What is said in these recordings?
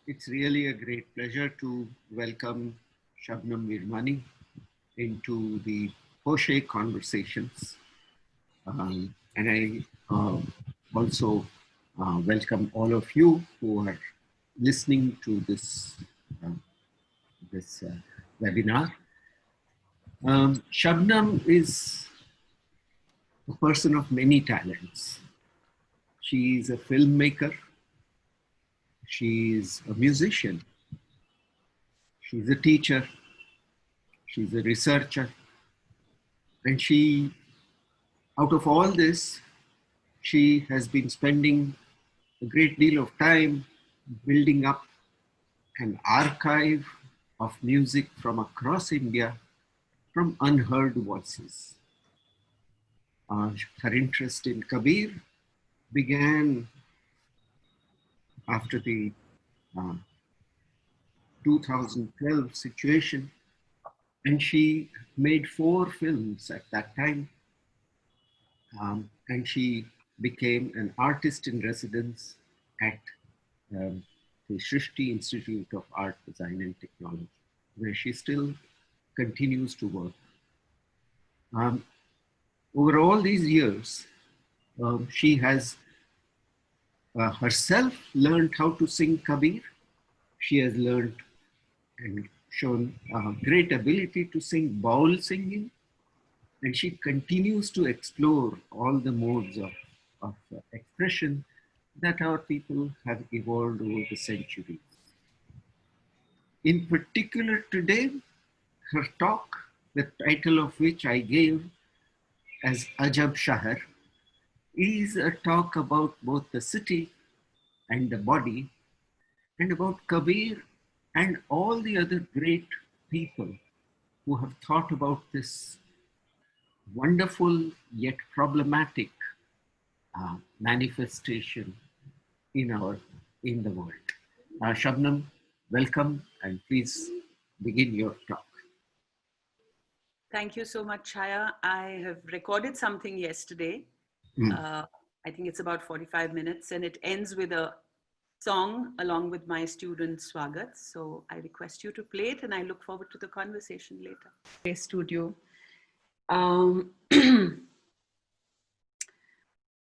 It's really a great pleasure to welcome Shabnam Virmani into the Poche Conversations. And I also welcome all of you who are listening to uh, this webinar. Shabnam is a person of many talents. She is a filmmaker. She is a musician. She's a teacher. She's a researcher. And out of all this, she has been spending a great deal of time building up an archive of music from across India, from unheard voices. Her interest in Kabir began after the 2012 situation, and she made 4 films at that time. And she became an artist in residence at the Shrishti Institute of Art, Design and Technology, where she still continues to work. Over all these years, she has herself learned how to sing Kabir. She has learned and shown great ability to sing baul singing, and she continues to explore all the modes of expression that our people have evolved over the centuries. In particular today, her talk, the title of which I gave as Ajab Shahar, is a talk about both the city and the body, and about Kabir and all the other great people who have thought about this wonderful yet problematic manifestation in the world. Shabnam, welcome, and please begin your talk. Thank you so much, Chaya. I have recorded something yesterday. I think it's about 45 minutes, and it ends with a song along with my student Swagat. So I request you to play it, and I look forward to the conversation later. Studio.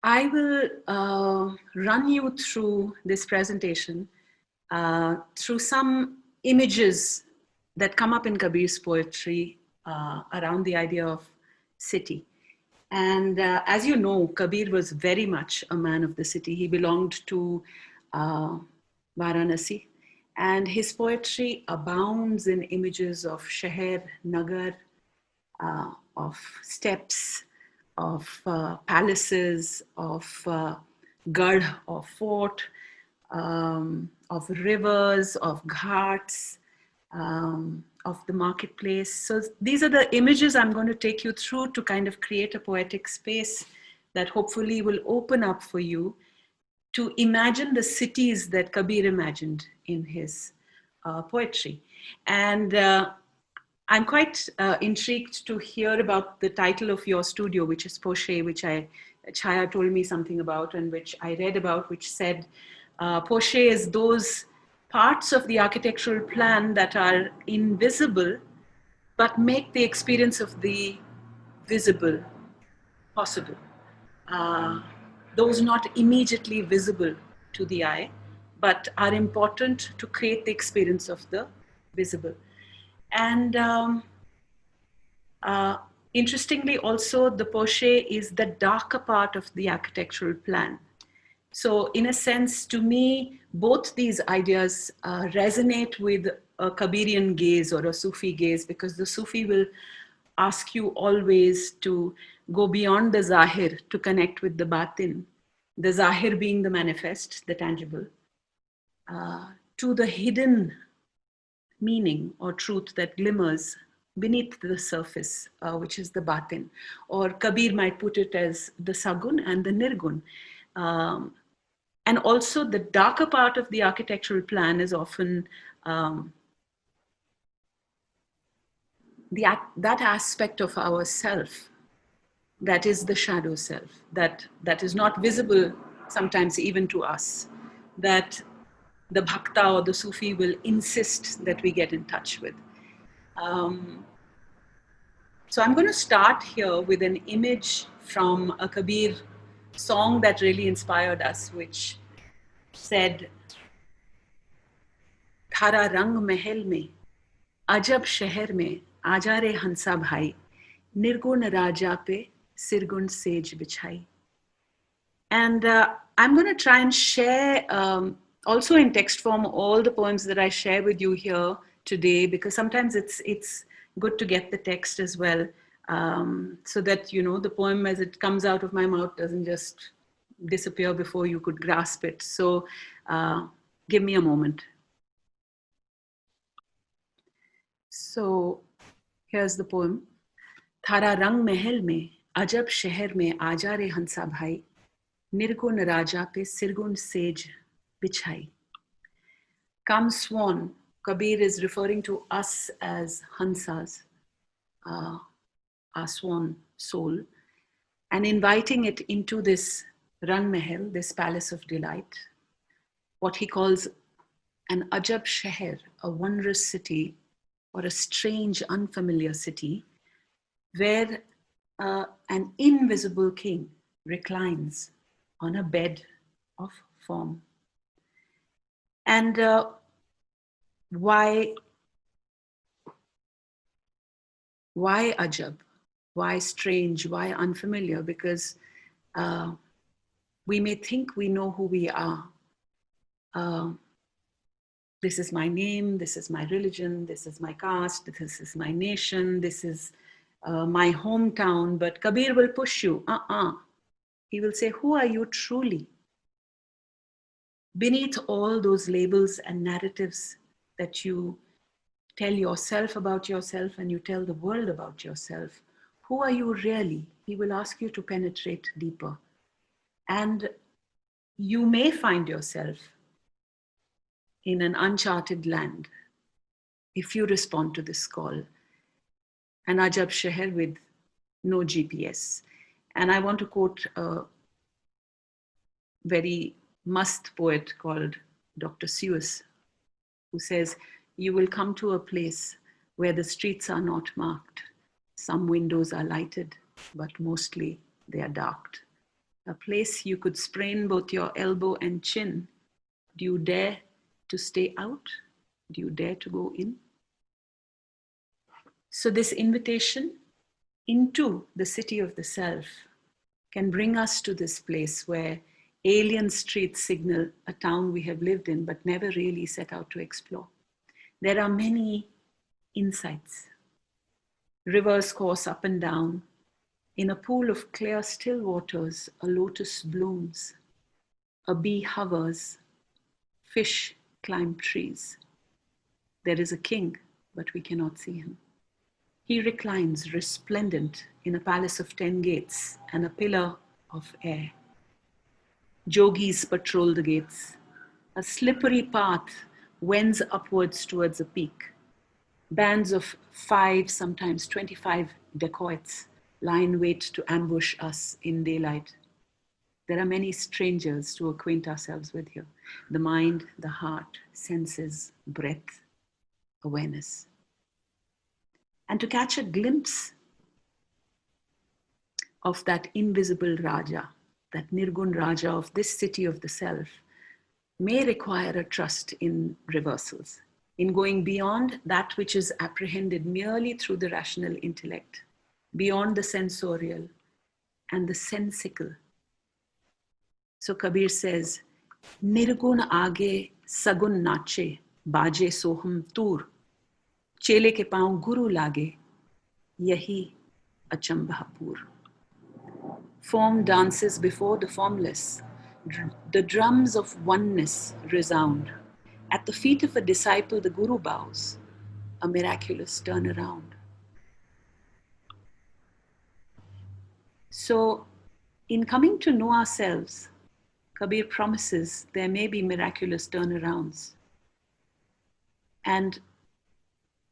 I will run you through this presentation through some images that come up in Kabir's poetry around the idea of city. And as you know, Kabir was very much a man of the city. He belonged to Varanasi, and his poetry abounds in images of Shahar, Nagar, of steps, of palaces, of garh or fort, of rivers, of ghats, of the marketplace. So these are the images I'm going to take you through to kind of create a poetic space that hopefully will open up for you to imagine the cities that Kabir imagined in his poetry. And I'm quite intrigued to hear about the title of your studio, which is Poche, which Chaya told me something about and which I read about, which said Poche is those parts of the architectural plan that are invisible, but make the experience of the visible possible. Those not immediately visible to the eye, but are important to create the experience of the visible. And interestingly also, the Poche is the darker part of the architectural plan. So in a sense, to me, both these ideas resonate with a Kabirian gaze or a Sufi gaze, because the Sufi will ask you always to go beyond the Zahir to connect with the Batin, the Zahir being the manifest, the tangible, to the hidden meaning or truth that glimmers beneath the surface, which is the Batin. Or Kabir might put it as the Sagun and the Nirgun. And also the darker part of the architectural plan is often that aspect of our self, that is the shadow self, that is not visible sometimes even to us, that the bhakta or the Sufi will insist that we get in touch with. So I'm going to start here with an image from a Kabir song that really inspired us, which said, थारा रंग महल में अजब शहर में आजा रे हंसा भाई निर्गुण राजा पे सिरगुण सेज बिछाई. And I'm going to try and share also in text form all the poems that I share with you here today, because sometimes it's good to get the text as well, so that the poem as it comes out of my mouth doesn't just disappear before you could grasp it. So give me a moment. So here's the poem. थारा रंग महल में अजब शहर में आजा रे हंसा भाई निर्गुण राजा पे सिरगुण सेज बिछाई. Come swan, Kabir is referring to us as Hansas, our swan soul, and inviting it into this Rang Mahal, this palace of delight, what he calls an Ajab Shahar, a wondrous city or a strange, unfamiliar city, where an invisible king reclines on a bed of form. And why Ajab? Why strange? Why unfamiliar? Because we may think we know who we are. This is my name, this is my religion, this is my caste, this is my nation, this is my hometown. But Kabir will push you. He will say, who are you truly? Beneath all those labels and narratives that you tell yourself about yourself and you tell the world about yourself, who are you really? He will ask you to penetrate deeper. And you may find yourself in an uncharted land if you respond to this call. An Ajab Shahar with no GPS. And I want to quote a very must poet called Dr. Seuss, who says, you will come to a place where the streets are not marked. Some windows are lighted, but mostly they are darked. A place you could sprain both your elbow and chin. Do you dare to stay out? Do you dare to go in? So this invitation into the city of the self can bring us to this place where alien streets signal a town we have lived in but never really set out to explore. There are many insights. Rivers course up and down. In a pool of clear still waters, a lotus blooms. A bee hovers. Fish climb trees. There is a king, but we cannot see him. He reclines resplendent in a palace of 10 gates and a pillar of air. Jogis patrol the gates. A slippery path wends upwards towards a peak. Bands of 5, sometimes 25 dacoits lie in wait to ambush us in daylight. There are many strangers to acquaint ourselves with here. The mind, the heart, senses, breath, awareness. And to catch a glimpse of that invisible Raja, that Nirgun Raja of this city of the self, may require a trust in reversals, in going beyond that which is apprehended merely through the rational intellect, beyond the sensorial and the sensical. So Kabir says, Nirgun aage sagun nache, baje soham tur, chele ke paun guru lage, yahi achambhapur. Form dances before the formless. The drums of oneness resound. At the feet of a disciple, the guru bows, a miraculous turnaround. So, in coming to know ourselves, Kabir promises there may be miraculous turnarounds. And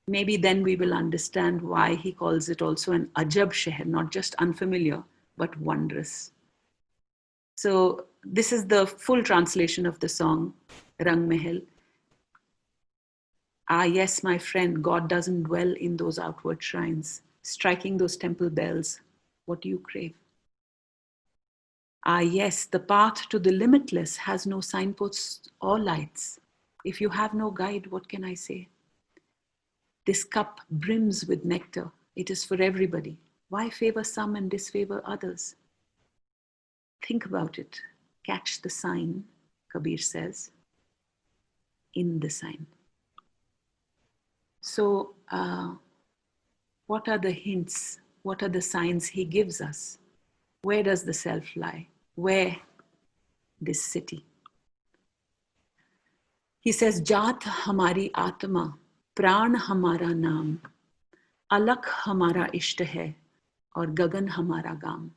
maybe then we will understand why he calls it also an Ajab Shahar, not just unfamiliar, but wondrous. So this is the full translation of the song. Rang Mahal. Ah, yes, my friend, God doesn't dwell in those outward shrines. Striking those temple bells, what do you crave? Ah, yes, the path to the limitless has no signposts or lights. If you have no guide, what can I say? This cup brims with nectar. It is for everybody. Why favor some and disfavor others? Think about it. Catch the sign, Kabir says, in the sign. So, what are the hints? What are the signs he gives us? Where does the self lie? Where this city? He says, Jaat hamari atma, pran hamara naam, alak hamara ishta hai, aur gagan hamara gam.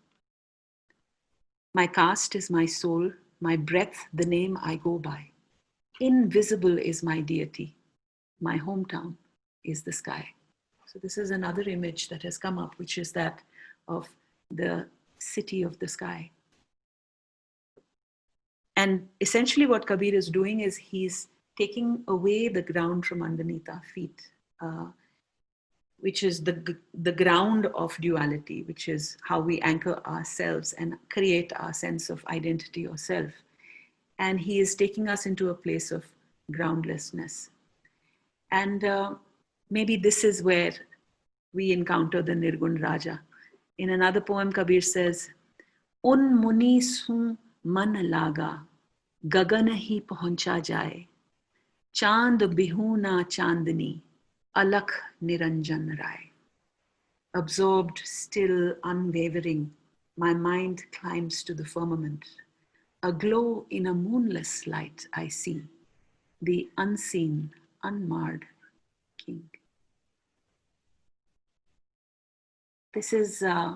My caste is my soul, my breath the name I go by. Invisible is my deity. My hometown is the sky. So this is another image that has come up, which is that of the city of the sky. And essentially what Kabir is doing is he's taking away the ground from underneath our feet, which is the ground of duality, which is how we anchor ourselves and create our sense of identity or self. And he is taking us into a place of groundlessness. And maybe this is where we encounter the Nirgun Raja. In another poem, Kabir says, Un muni su man laga, gagan hi pahuncha jaye, chand bihuna chandni, alak niranjan rai. Absorbed, still, unwavering, my mind climbs to the firmament. A glow in a moonless light I see, the unseen, unmarred king. This is the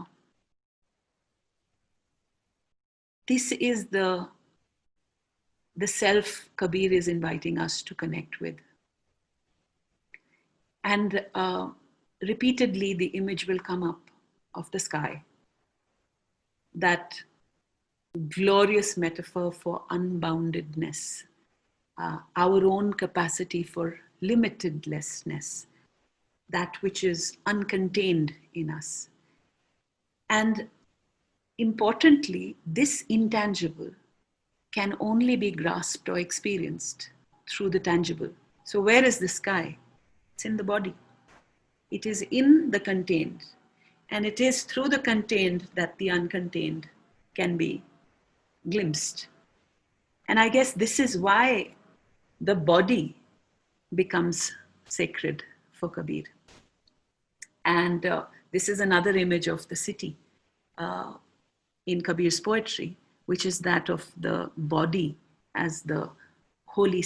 self Kabir is inviting us to connect with. And repeatedly the image will come up of the sky, that glorious metaphor for unboundedness, our own capacity for limitedlessness, that which is uncontained in us. And importantly, this intangible can only be grasped or experienced through the tangible. So where is the sky? It's in the body. It is in the contained. And it is through the contained that the uncontained can be glimpsed. And I guess this is why the body becomes sacred for Kabir. And this is another image of the city in Kabir's poetry, which is that of the body as the holy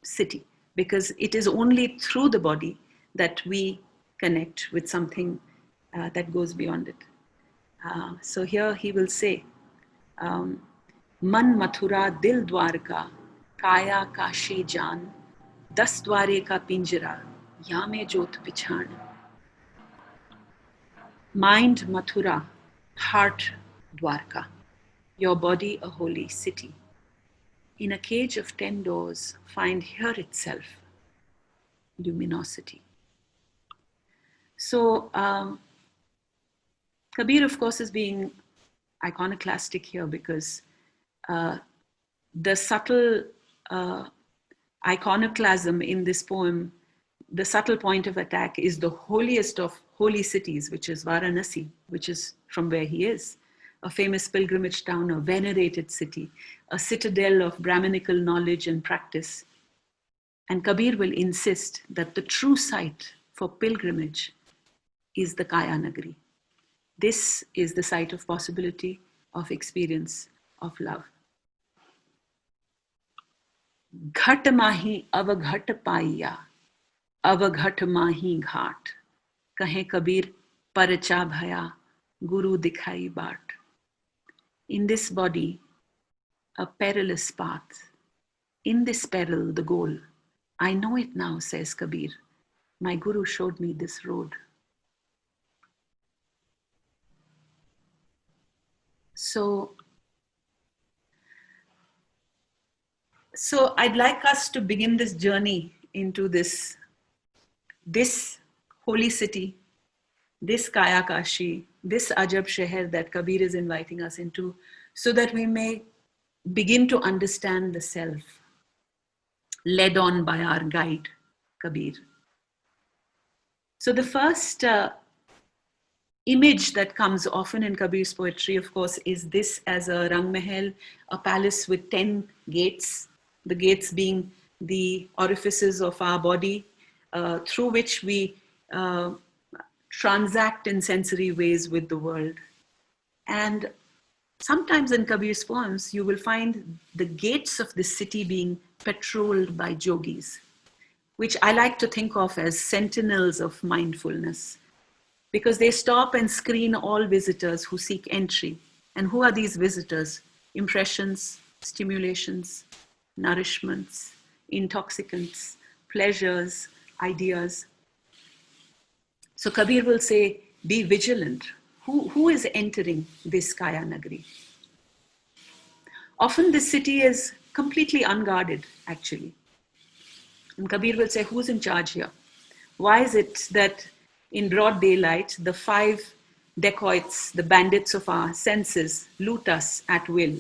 city, because it is only through the body that we connect with something that goes beyond it. So here he will say, Man Mathura Dil Dwarka, Kaya Kashi Jan, Das Dware Ka Pinjara, Yame Jot Pichan. Mind Mathura, heart Dwarka, your body a holy city. In a cage of 10 doors, find here itself luminosity. So Kabir, of course, is being iconoclastic here because the subtle iconoclasm in this poem, the subtle point of attack is the holiest of holy cities, which is Varanasi, which is from where he is, a famous pilgrimage town, a venerated city, a citadel of Brahminical knowledge and practice. And Kabir will insist that the true site for pilgrimage is the Kaya Nagari. This is the site of possibility, of experience, of love. Ghat mahi avaghat paiya, avaghat mahi ghat. Kahe Kabir paracha bhaya, guru dikhai baat. In this body, a perilous path. In this peril, the goal. I know it now, says Kabir. My guru showed me this road. So So I'd like us to begin this journey into this holy city, this Kaya Kashi, this Ajab Shahar that Kabir is inviting us into, so that we may begin to understand the self, led on by our guide, Kabir. So the first image that comes often in Kabir's poetry, of course, is this as a Rang Mahal, a palace with 10 gates, the gates being the orifices of our body through which we transact in sensory ways with the world. And sometimes in Kabir's poems, you will find the gates of the city being patrolled by yogis, which I like to think of as sentinels of mindfulness, because they stop and screen all visitors who seek entry. And who are these visitors? Impressions, stimulations, nourishments, intoxicants, pleasures, ideas. So Kabir will say, be vigilant. Who is entering this Kaya Nagari? Often this city is completely unguarded, actually. And Kabir will say, who's in charge here? Why is it that in broad daylight, the 5 dacoits, the bandits of our senses, loot us at will?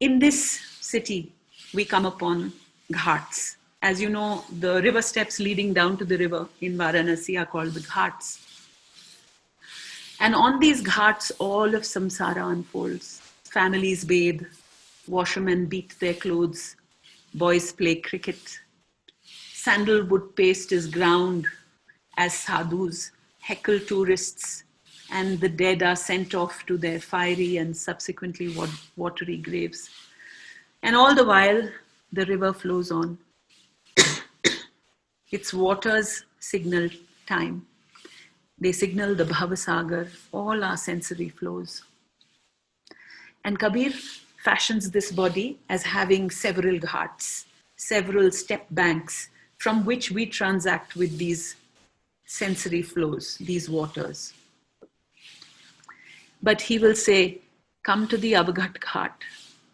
In this city, we come upon ghats. As you know, the river steps leading down to the river in Varanasi are called the ghats. And on these ghats, all of samsara unfolds. Families bathe, washermen beat their clothes, boys play cricket. Sandalwood paste is ground as sadhus heckle tourists, and the dead are sent off to their fiery and subsequently watery graves. And all the while, the river flows on. Its waters signal time. They signal the Bhavasagar, all our sensory flows. And Kabir fashions this body as having several ghats, several step banks from which we transact with these sensory flows, these waters. But he will say, come to the Avghat Ghat.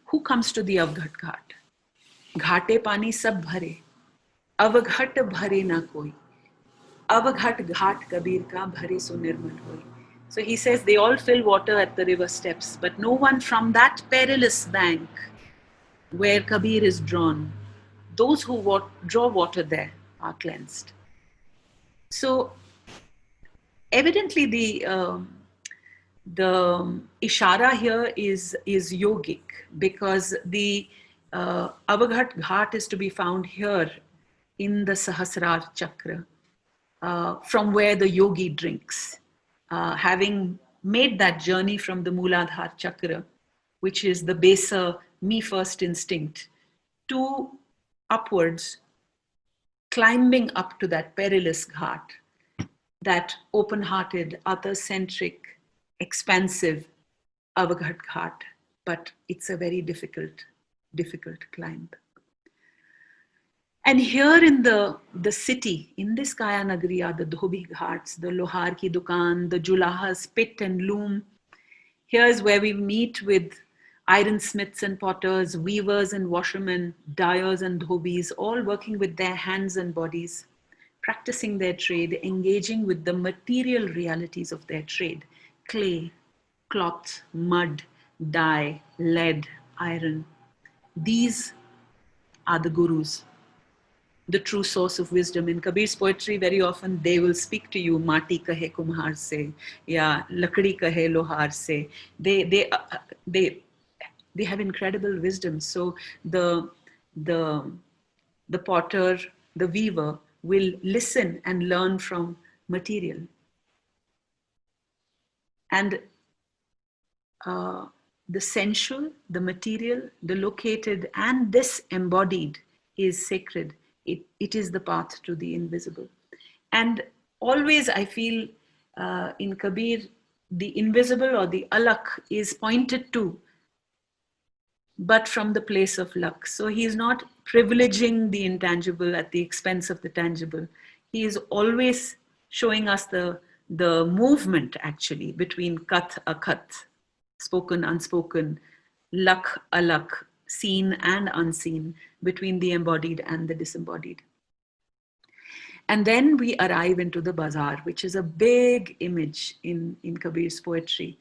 Who comes to the Avghat Ghat? Ghate pani sab bhare. Avghat bhare na koi. Avghat Ghat Kabir ka bhare so nirmal hoi. So he says they all fill water at the river steps, but no one from that perilous bank where Kabir is drawn, those who draw water there are cleansed. So evidently the ishara here is yogic, because the Avghat Ghat is to be found here in the Sahasrar Chakra, from where the yogi drinks. Having made that journey from the Mooladhar Chakra, which is the baser me first instinct, to upwards, climbing up to that perilous ghat, that open-hearted, other-centric, expansive Avghat Ghat, but it's a very difficult climb. And here in the city, in this Kaya Nagari, are the Dhobi Ghats, the Lohar ki Dukan, the Julaha's pit and loom. Here's where we meet with ironsmiths and potters, weavers and washermen, dyers and dhobis, all working with their hands and bodies, practicing their trade, engaging with the material realities of their trade: clay, cloth, mud, dye, lead, iron. These are the gurus, the true source of wisdom. In Kabir's poetry, very often they will speak to you, Mati kahe kumhar se, ya lakdi kahe lohar se. They have incredible wisdom. So the potter, the weaver, will listen and learn from material. And the sensual, the material, the located, and this embodied is sacred. It is the path to the invisible. And always I feel in Kabir, the invisible or the alak is pointed to, but from the place of luck. So he is not privileging the intangible at the expense of the tangible. He is always showing us the movement actually between kat, akat, spoken, unspoken, lak, alak, seen and unseen, between the embodied and the disembodied. And then we arrive into the bazaar, which is a big image in Kabir's poetry.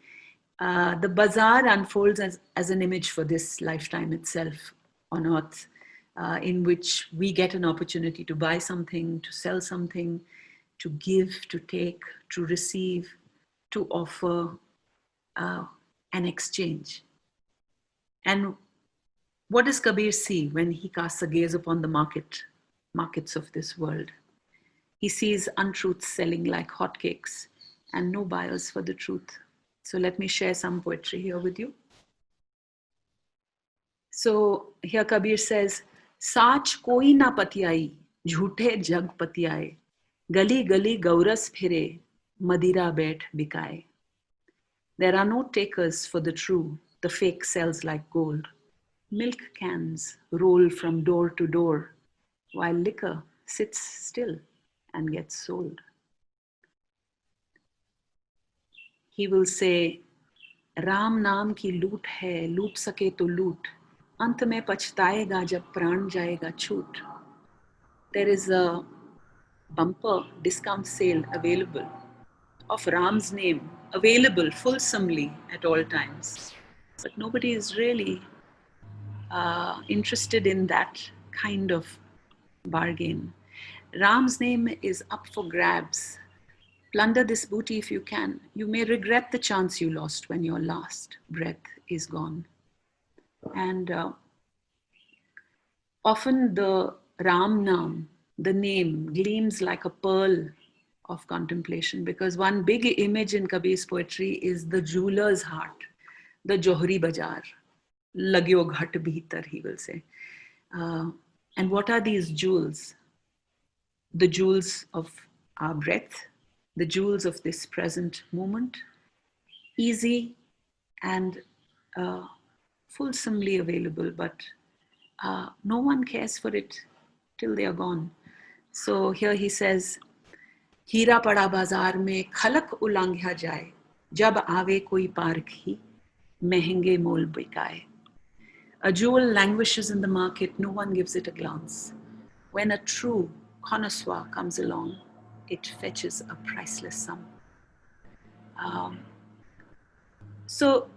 The bazaar unfolds as an image for this lifetime itself on earth, in which we get an opportunity to buy something, to sell something, to give, to take, to receive, to offer, an exchange. And what does Kabir see when he casts a gaze upon the markets of this world? He sees untruths selling like hotcakes and no buyers for the truth. So let me share some poetry here with you. So here Kabir says, Saach koi na patiyai, jhoote jag patiyaye, gali gali gauras phire, madira bet bikaye. There are no takers for the true, the fake sells like gold. Milk cans roll from door to door, while liquor sits still and gets sold. He will say, Ram नाम की लूट है, लूट सके तो लूट, अंत में पछताएगा जब प्राण जाएगा छूट. There is a bumper discount sale available of Ram's name, available fulsomely at all times. But nobody is really interested in that kind of bargain. Ram's name is up for grabs. Plunder this booty if you can. You may regret the chance you lost when your last breath is gone. And often the Ram Nam, the name, gleams like a pearl of contemplation, because one big image in Kabir's poetry is the jeweler's heart, the Johri Bazaar. Lagyo ghat bhitar, he will say. And what are these jewels? The jewels of our breath, the jewels of this present moment, easy and fulsomely available, but no one cares for it till they are gone. So here he says, हीरा पड़ा बाजार में खलक उलांघा जाए, जब आवे कोई पारखी, महंगे मोल बिकाए. A jewel languishes in the market, no one gives it a glance. When a true connoisseur comes along, it fetches a priceless sum. So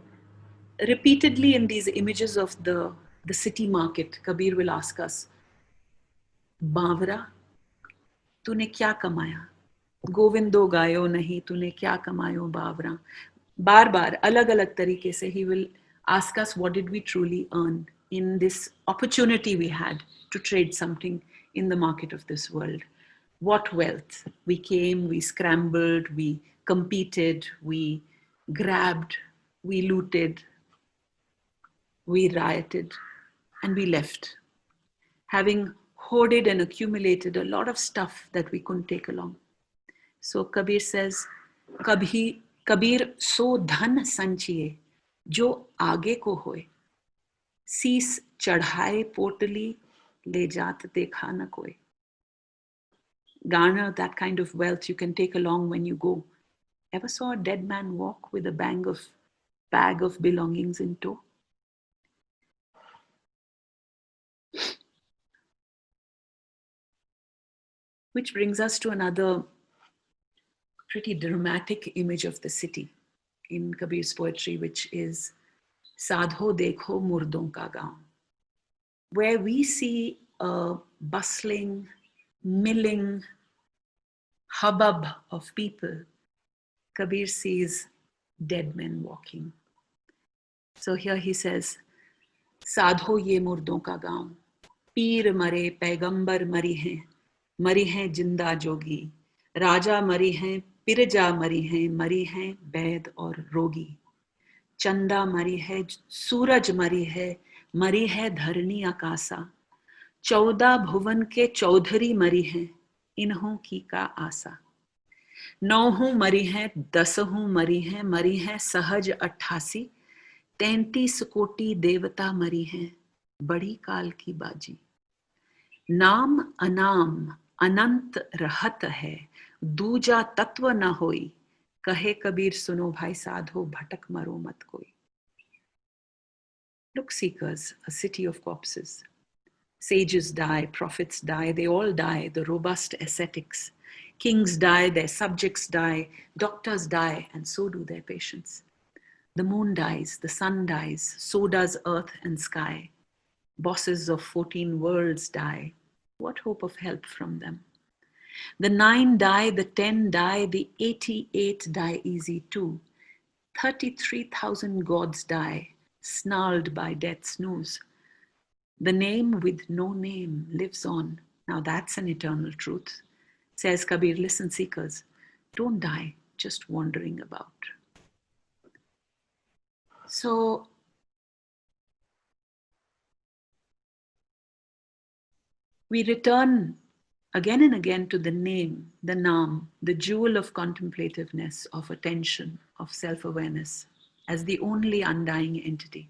repeatedly in these images of the city market, Kabir will ask us, Bavra, तूने क्या कमाया? गोविंदो गायो नहीं, तूने क्या कमायो बावरा? बार बार अलग अलग तरीके से he will ask us, what did we truly earn in this opportunity we had to trade something in the market of this world? What wealth? We came, we scrambled, we competed, we grabbed, we looted, we rioted, and we left, having hoarded and accumulated a lot of stuff that we couldn't take along. So Kabir says, Kabir so dhan sanchiye, jo aage ko hoye, sis chadhaye potali, le jaat dekha na koi. Garner that kind of wealth you can take along when you go. Ever saw a dead man walk with a bag of belongings in tow? Which brings us to another pretty dramatic image of the city in Kabir's poetry, which is Sadho Dekho Murdon Ka Gaon, where we see a bustling, milling hubbub of people. Kabir sees dead men walking. So here he says, Sadho ye murdon ka gaon, पीर मरे पैगंबर मरी हैं जिंदा जोगी, राजा मरी हैं पिरजा मरी हैं वैद और रोगी, चंदा मरी है सूरज मरी है धरनी आकाशा, 14 भुवन के चौधरी मरी हैं इन्हों की का आशा, 9 मरी हैं 10 मरी हैं सहज 88, 33 कोटि देवता मरी हैं बड़ी काल की बाजी, नाम अनाम अनंत रहत है, दूजा तत्व न होई, कहे कबीर सुनो भाई साधो भटक मरो मत कोई. Look, seekers, a city of corpses. Sages die, prophets die, they all die, the robust ascetics. Kings die, their subjects die, doctors die, and so do their patients. The moon dies, the sun dies, so does earth and sky. Bosses of 14 worlds die. What hope of help from them? The 9 die, the 10 die, the 88 die easy too. 33,000 gods die, snarled by death's noose. The name with no name lives on. Now that's an eternal truth. Says Kabir, listen, seekers, don't die just wandering about. So we return again and again to the name, the Naam, the jewel of contemplativeness, of attention, of self-awareness, as the only undying entity.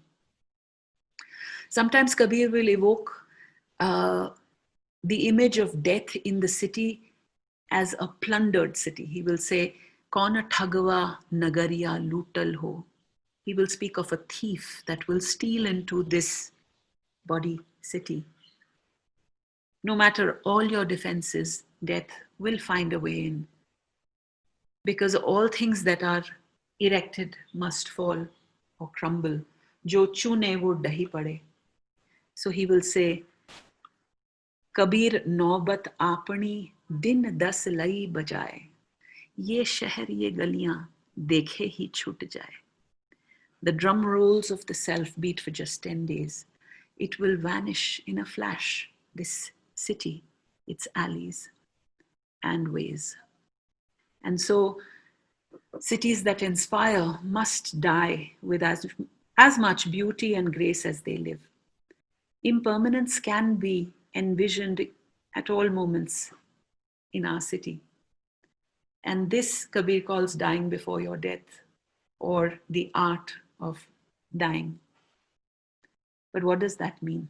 Sometimes Kabir will evoke the image of death in the city as a plundered city. He will say, Kauna thagwa nagariya lutal ho. He will speak of a thief that will steal into this body city. No matter all your defenses, death will find a way in. Because all things that are erected must fall or crumble. Jo chune wo dahi pade. So he will say, Kabir नौबत आपनी दिन 10 लई बजाए ये शहर ये गलियां देखे ही छूट जाए. The drum rolls of the self beat for just 10 days. It will vanish in a flash, this city, its alleys and ways. And so cities that inspire must die with as much beauty and grace as they live. Impermanence can be envisioned at all moments in our city. And this Kabir calls dying before your death, or the art of dying. But what does that mean?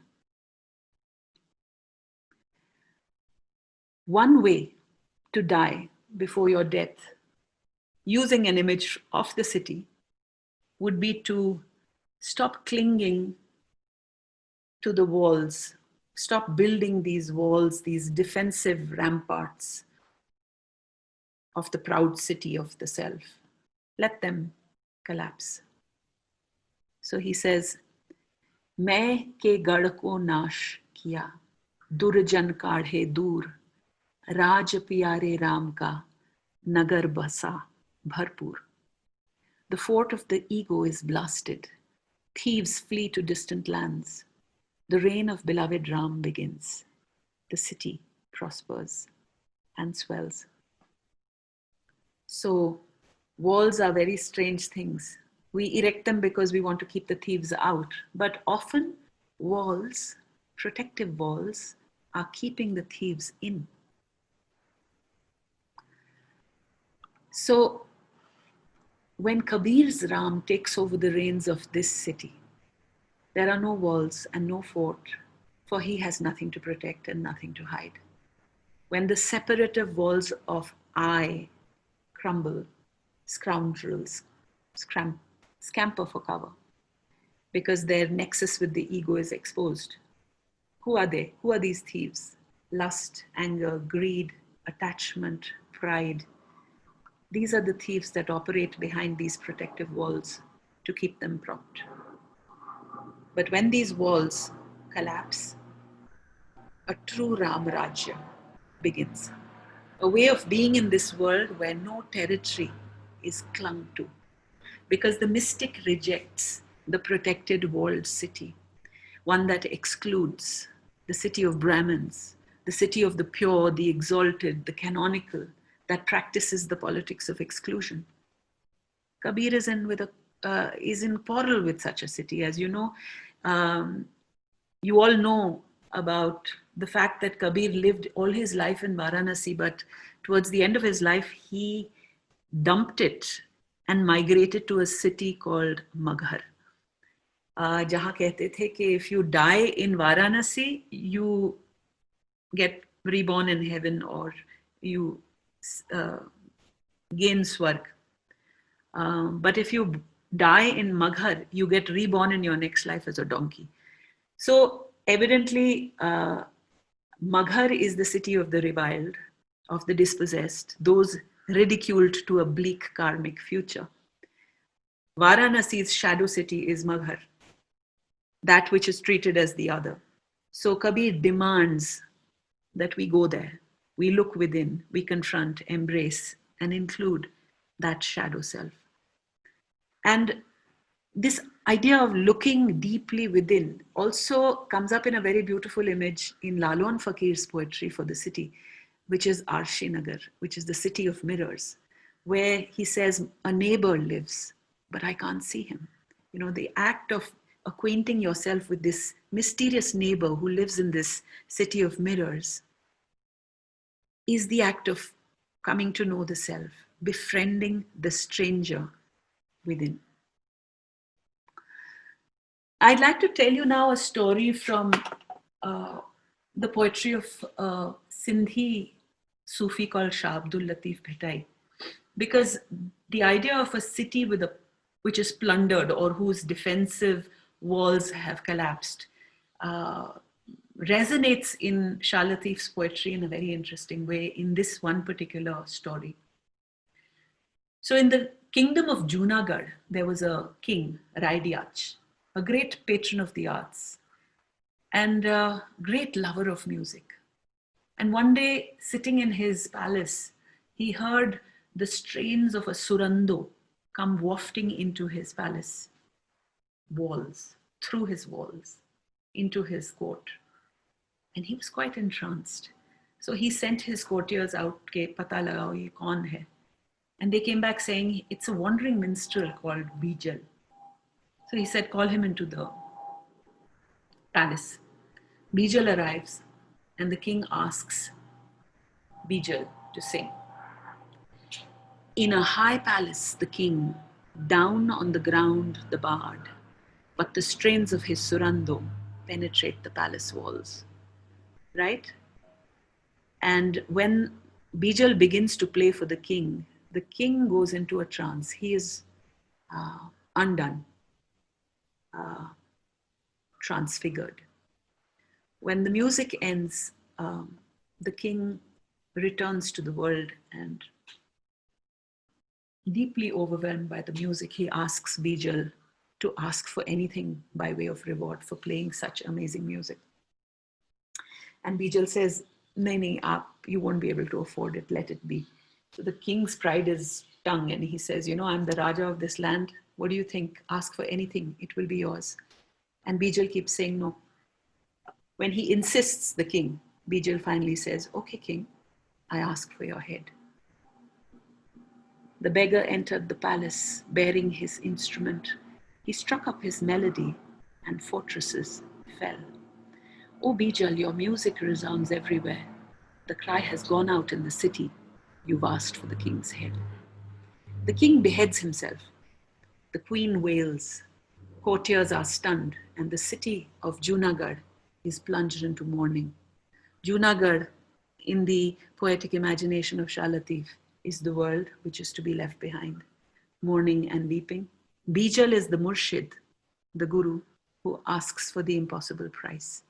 One way to die before your death, using an image of the city, would be to stop clinging to the walls, stop building these walls, these defensive ramparts of the proud city of the self. Let them collapse. So he says, मैं के गढ़ को नाश किया, दुर्जन काढ़े दूर, राज प्यारे राम का, nagar basa bharpur. The fort of the ego is blasted. Thieves flee to distant lands. The reign of beloved Ram begins. The city prospers and swells. So walls are very strange things. We erect them because we want to keep the thieves out. But often walls, protective walls, are keeping the thieves in. So when Kabir's Ram takes over the reins of this city, there are no walls and no fort, for he has nothing to protect and nothing to hide. When the separative walls of I crumble, scoundrels scamper for cover because their nexus with the ego is exposed. Who are they? Who are these thieves? Lust, anger, greed, attachment, pride. These are the thieves that operate behind these protective walls to keep them propped. But when these walls collapse, a true Ram Rajya begins. A way of being in this world where no territory is clung to. Because the mystic rejects the protected walled city, one that excludes the city of Brahmins, the city of the pure, the exalted, the canonical, that practices the politics of exclusion. Kabir is in quarrel with such a city. As you know, you all know about the fact that Kabir lived all his life in Varanasi, but towards the end of his life, he dumped it and migrated to a city called Maghar. जहाँ कहते थे कि if you die in Varanasi, you get reborn in heaven or you gain swarg. But if you die in Maghar, you get reborn in your next life as a donkey. So evidently, Maghar is the city of the reviled, of the dispossessed, those ridiculed to a bleak karmic future. Varanasi's shadow city is Maghar, that which is treated as the other. So Kabir demands that we go there, we look within, we confront, embrace, and include that shadow self. And this idea of looking deeply within also comes up in a very beautiful image in Lalon Fakir's poetry for the city, which is Arshinagar, which is the city of mirrors, where he says, a neighbor lives, but I can't see him. You know, the act of acquainting yourself with this mysterious neighbor who lives in this city of mirrors is the act of coming to know the self, befriending the stranger within. I'd like to tell you now a story from uh, the poetry of Sindhi Sufi called Shah Abdul Latif Bhetai, because the idea of a city with which is plundered or whose defensive walls have collapsed uh, resonates in Shah Latif's poetry in a very interesting way in this one particular story. So in the kingdom of Junagadh, there was a king, Raidiach, a great patron of the arts and a great lover of music. And one day, sitting in his palace, he heard the strains of a surando come wafting into his palace walls, through his walls, into his court. And he was quite entranced. So he sent his courtiers out, ke pata lagao ye kaun hai? And they came back saying, it's a wandering minstrel called Bijal. So he said, call him into the palace. Bijal arrives, and the king asks Bijal to sing. In a high palace, the king, down on the ground, the bard, but the strains of his surando penetrate the palace walls. Right? And when Bijal begins to play for the king goes into a trance. He is undone, transfigured. When the music ends, the king returns to the world and, deeply overwhelmed by the music, he asks Bijal to ask for anything by way of reward for playing such amazing music. And Bijal says, nahi, you won't be able to afford it, let it be. So the king's pride is stung and he says, I'm the Raja of this land. What do you think? Ask for anything, it will be yours. And Bijal keeps saying no. When he insists, the king, Bijal finally says, okay, king, I ask for your head. The beggar entered the palace bearing his instrument. He struck up his melody and fortresses fell. Oh, Bijal, your music resounds everywhere. The cry has gone out in the city. You've asked for the king's head. The king beheads himself. The queen wails. Courtiers are stunned, and the city of Junagadh is plunged into mourning. Junagadh, in the poetic imagination of Shah Latif, is the world which is to be left behind, mourning and weeping. Bijal is the murshid, the guru, who asks for the impossible price.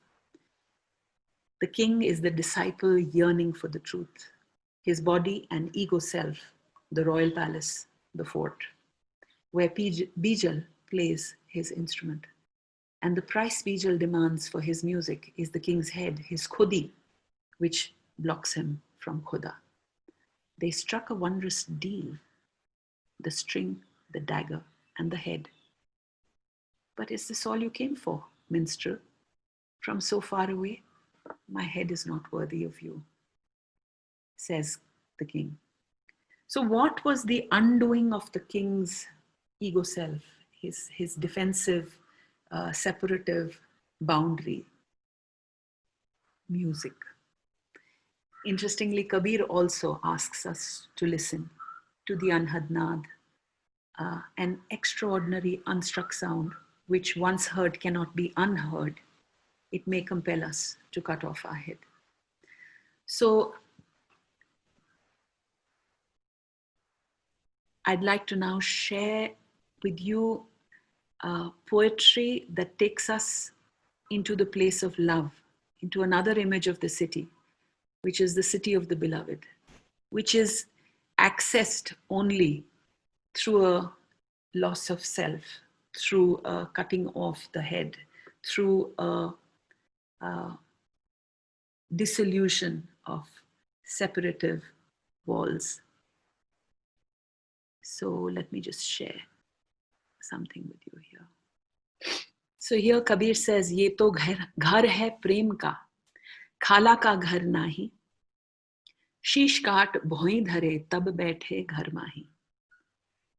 The king is the disciple yearning for the truth. His body and ego self, the royal palace, the fort, where Bijal plays his instrument. And the price Bijal demands for his music is the king's head, his khudi, which blocks him from Khuda. They struck a wondrous deal, the string, the dagger, and the head. But is this all you came for, minstrel? From so far away, my head is not worthy of you, says the king. So what was the undoing of the king's ego self, his defensive, separative boundary? Music. Interestingly, Kabir also asks us to listen to the Anhadnad, an extraordinary unstruck sound which once heard cannot be unheard. It may compel us to cut off our head. So I'd like to now share with you poetry that takes us into the place of love, into another image of the city, which is the city of the beloved, which is accessed only through a loss of self, through a cutting off the head, through a dissolution of separative walls. So let me just share something with you here. So here Kabir says, ये तो घर है प्रेम का, खाला का घर नाही, शीश काट भोई धरे तब बैठे घर माही.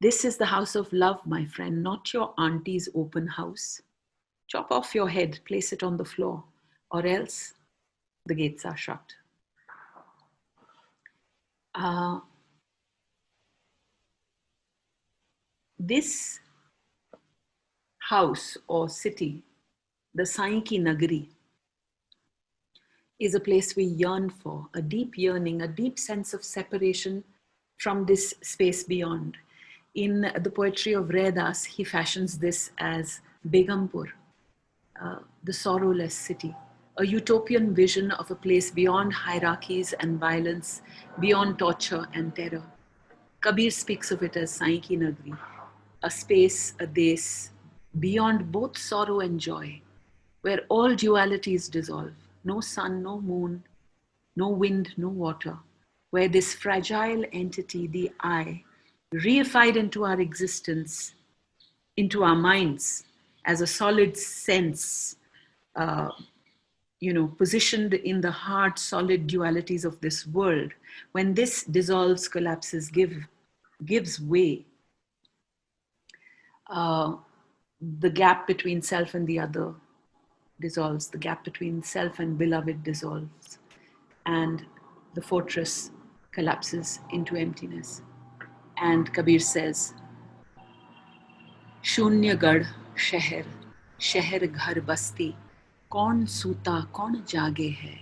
This is the house of love, my friend, not your auntie's open house. Chop off your head, place it on the floor, or else the gates are shut. This house or city, the Sai Ki Nagari, is a place we yearn for, a deep yearning, a deep sense of separation from this space beyond. In the poetry of Redas, he fashions this as Begampur, the sorrowless city, a utopian vision of a place beyond hierarchies and violence, beyond torture and terror. Kabir speaks of it as Sai Ki Nagari, a space, a des, beyond both sorrow and joy, where all dualities dissolve, no sun, no moon, no wind, no water, where this fragile entity, the I, reified into our existence, into our minds as a solid sense, positioned in the hard, solid dualities of this world, when this dissolves, collapses, gives way, the gap between self and the other dissolves, the gap between self and beloved dissolves, and the fortress collapses into emptiness. And Kabir says, शून्य गढ़ शहर शहर घर बस्ती कौन सूता कौन जागे है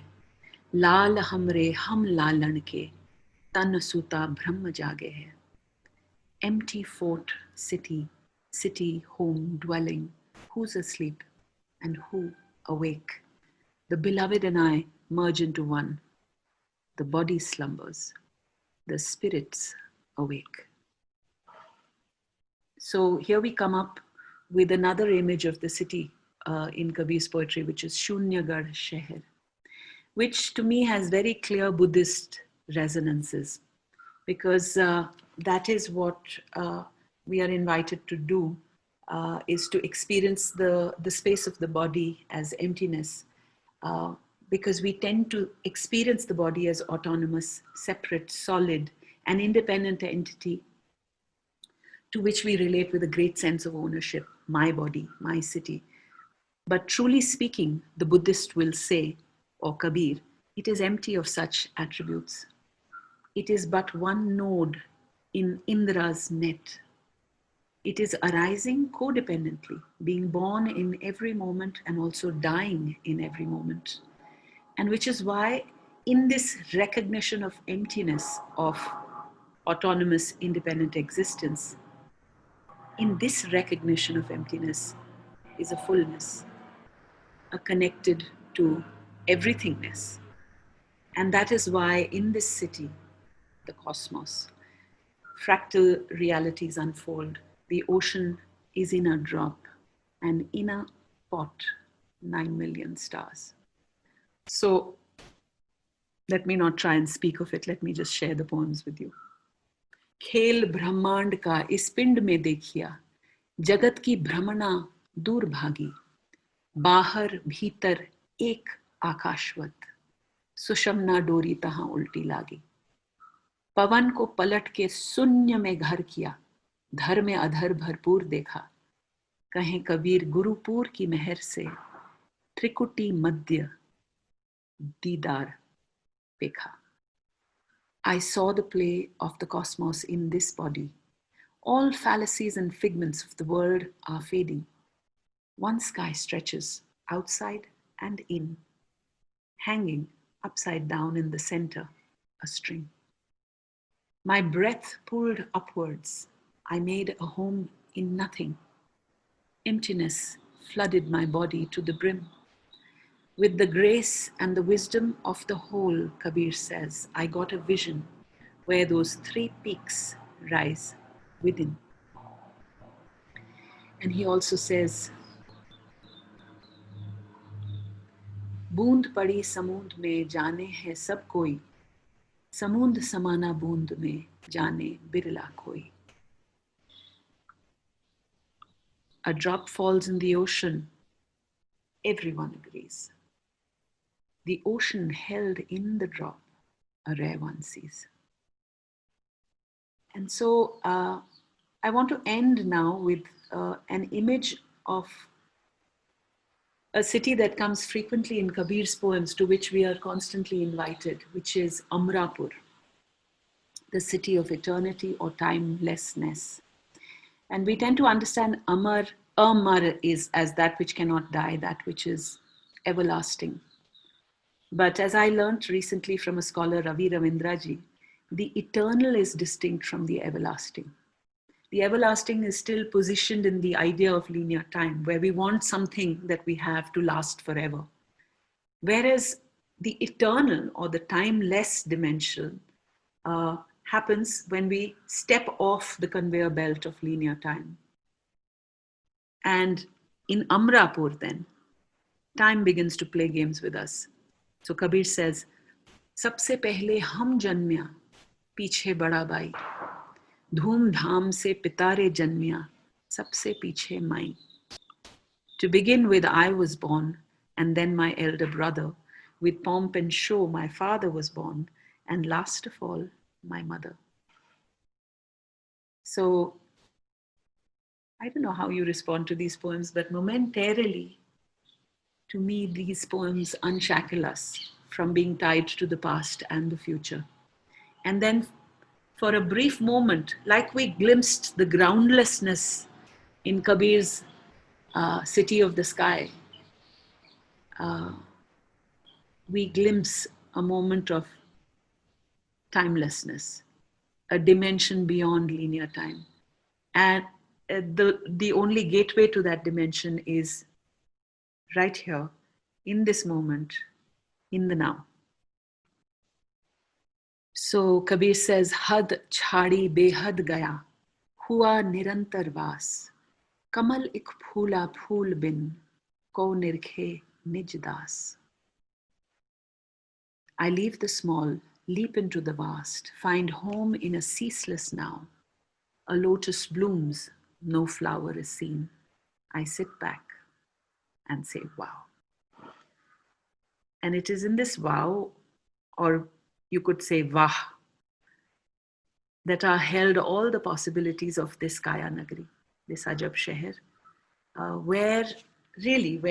लाल हमरे हम लालन के तन सूता ब्रह्म जागे है. Empty fort, city, home, dwelling, who's asleep and who awake? The beloved and I merge into one. The body slumbers, the spirits awake. So here we come up with another image of the city in Kabir's poetry, which is Shunyagarh Shahar, which to me has very clear Buddhist resonances, because that is what we are invited to do, is to experience the space of the body as emptiness, because we tend to experience the body as autonomous, separate, solid, an independent entity to which we relate with a great sense of ownership, my body, my city. But truly speaking, the Buddhist will say, or Kabir, it is empty of such attributes. It is but one node in Indra's net. It is arising codependently, being born in every moment and also dying in every moment. And which is why in this recognition of emptiness, of autonomous, independent existence, in this recognition of emptiness is a fullness, a connected to everythingness. And that is why in this city, the cosmos, fractal realities unfold. The ocean is in a drop, and in a pot, 9 million stars. So let me not try and speak of it. Let me just share the poems with you. खेल ब्रह्मांड का इस पिंड में देखिया, जगत की भ्रमणा दूर भागी, बाहर भीतर एक आकाशवत, सुषमना डोरी तहां उल्टी लागी. पवन को पलट के शून्य में घर किया, धर में अधर भरपूर देखा, कहें कबीर गुरुपुर की मेहर से त्रिकुटी मध्य दीदार देखा. I saw the play of the cosmos in this body. All fallacies and figments of the world are fading. One sky stretches outside and in, hanging upside down in the center, a string. My breath pulled upwards. I made a home in nothing. Emptiness flooded my body to the brim. With the grace and the wisdom of the whole, Kabir says, I got a vision where those three peaks rise within. And he also says, बूंद पड़ी समूंद में जाने है सब कोई, समूंद समाना बूंद में जाने बिरला कोई. A drop falls in the ocean, everyone agrees. The ocean held in the drop, a rare one sees. And so I want to end now with an image of a city that comes frequently in Kabir's poems, to which we are constantly invited, which is Amrapur, the city of eternity or timelessness. And we tend to understand Amar is as that which cannot die, that which is everlasting. But as I learnt recently from a scholar, Ravi Ravindraji, the eternal is distinct from the everlasting. The everlasting is still positioned in the idea of linear time, where we want something that we have to last forever. Whereas the eternal or the timeless dimension happens when we step off the conveyor belt of linear time. And in Amrapur then, time begins to play games with us. So Kabir says, सबसे पहले हम जन्म्या, पीछे बड़ा by, धूम धाम से पितारे जन्म्या, सबसे पीछे माई. To begin with, I was born, and then my elder brother. With pomp and show, my father was born, and last of all, my mother. So, I don't know how you respond to these poems, but momentarily, to me, these poems unshackle us from being tied to the past and the future. And then, for a brief moment, like we glimpsed the groundlessness in Kabir's City of the Sky, we glimpse a moment of timelessness, a dimension beyond linear time. And the only gateway to that dimension is right here, in this moment, in the now. So Kabir says, Had chhadi behad gaya, hua nirantar vas, kamal ik phoola phool bin, ko nirkhe nij das. I leave the small, leap into the vast, find home in a ceaseless now. A lotus blooms, no flower is seen. I sit back and say, wow. And it is in this wow, or you could say vah, that are held all the possibilities of this Kaya Nagari, this Ajab Shahar, where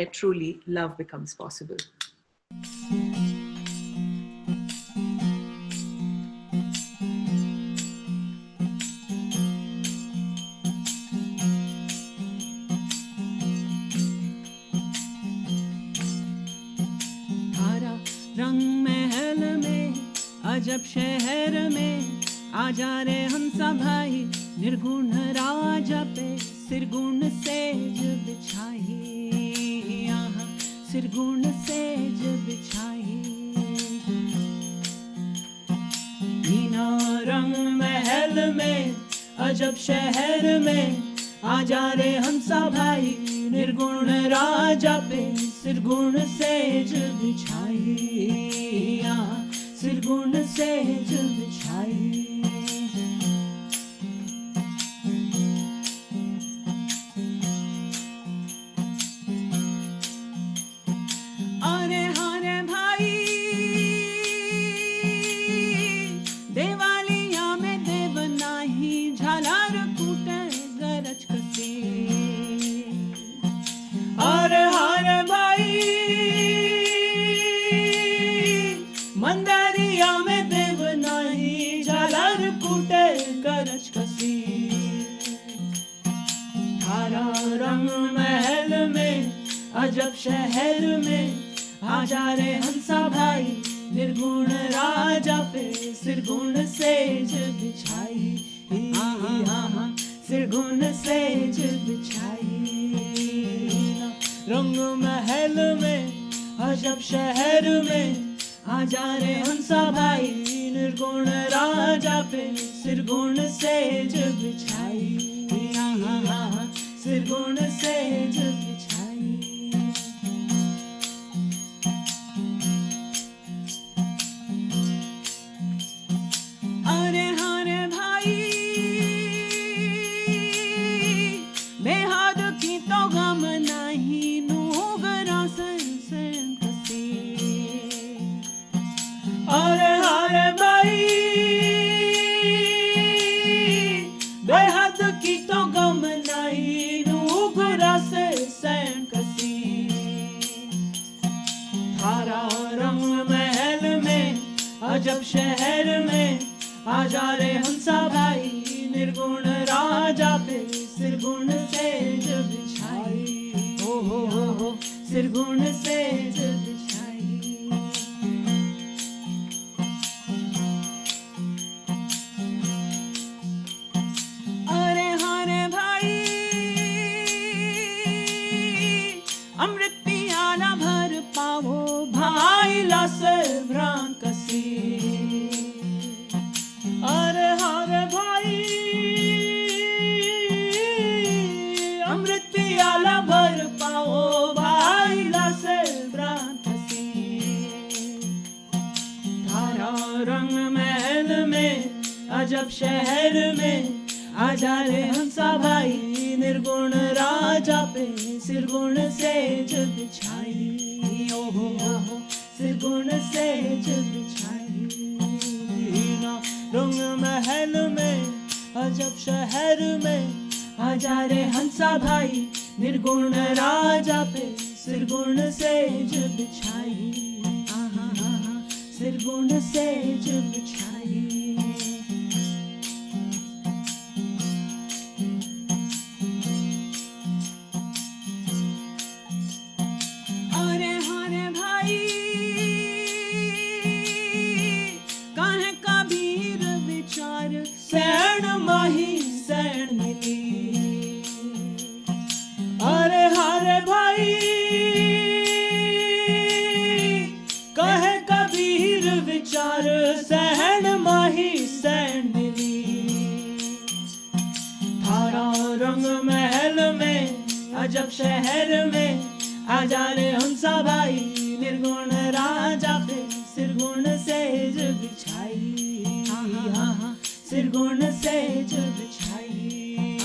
truly love becomes possible. अजब शहर में आजा रे हंसा भाई, निर्गुण राजा पे सिरगुण says बिछाई, यहाँ सिरगुण सेज बिछाई. मीना रंग महल में अजब शहर में आजा रे हंसा भाई, निर्गुण राजा पे सिरगुण सेज बिछाई, यहाँ सिरगुण सेज बिछाई. अरे हारे भाई, देवालिया में देव नाही, झालार कूटे गरज कसी. अरे हारे भाई, मंदारिया में देव नाही, झालार कूटे गरज कसी. थारा रंग महल में अजब शहर में आजा रे हंसा भाई, निर्गुण राजा पे सिरगुण सेज बिछाई, सिरगुन सेज बिछाई ना रंग महल में अजब शहर में आ जा रे हंसा भाई निर्गुण राजा पे सिरगुण सेज बिछाई सिरगुण सेज बिछाई अरे हरे भाई बेहद की तो गम नहीं नूगरा से कसी अरे हरे भाई बेहद की तो गम नहीं नूगरा से कसी थारा रंग महल में अजब शहर में आ जा रे हंसा भाई निर्गुण राजा पे सिरगुण सेज बिछाई हो सिरगुण सेज बिछाई अरे हरे भाई अमृत पियाला भर पावो भाई लास भ्रांत कसी अरे हरे भाई अमृत पियाला भर पाओ भाई लास भ्रांत धारा रंग महल में अजब शहर में आ जा रे हंसा भाई निर्गुण राजा पे सिरगुण सेज बिछाई ओहो सिरगुण सेज बिछाई ना रंग महल में अजब शहर में आ जा रे हंसा भाई निर्गुण राजा पे सिरगुण सेज बिछाई सिरगुण सेज बिछाई अरे हरे भाई काहे कबीर विचार सैण माही सैण मिली अरे हरे भाई कहे कबीर विचार सैण माही सैण मिली थारा रंग महल में अजब शहर में आ जा रे हंसा भाई निर्गुण राजा पे सिरगुण सेज बिछाई सिरगुण सेज बिछाई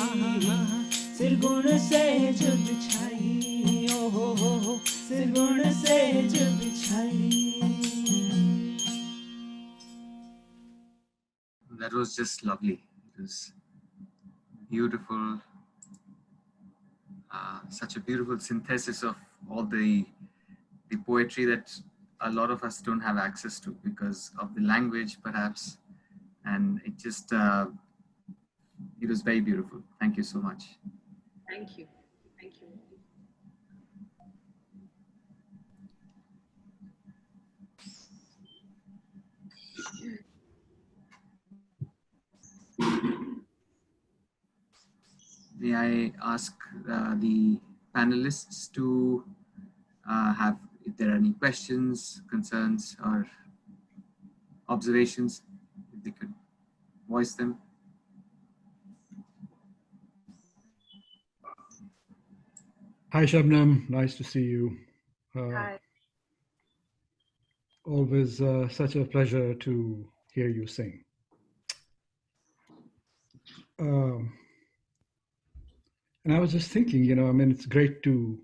सिरगुण सेज बिछाई ओहो सिरगुण सेज बिछाई That was just lovely. It was beautiful. Such a beautiful synthesis of all the poetry that a lot of us don't have access to because of the language, perhaps. And it just, it was very beautiful. Thank you so much. Thank you. Thank you. May I ask the panelists to have, if there are any questions, concerns, or observations, if they could voice them. Hi, Shabnam. Nice to see you. Hi. Always such a pleasure to hear you sing. And I was just thinking, I mean, it's great to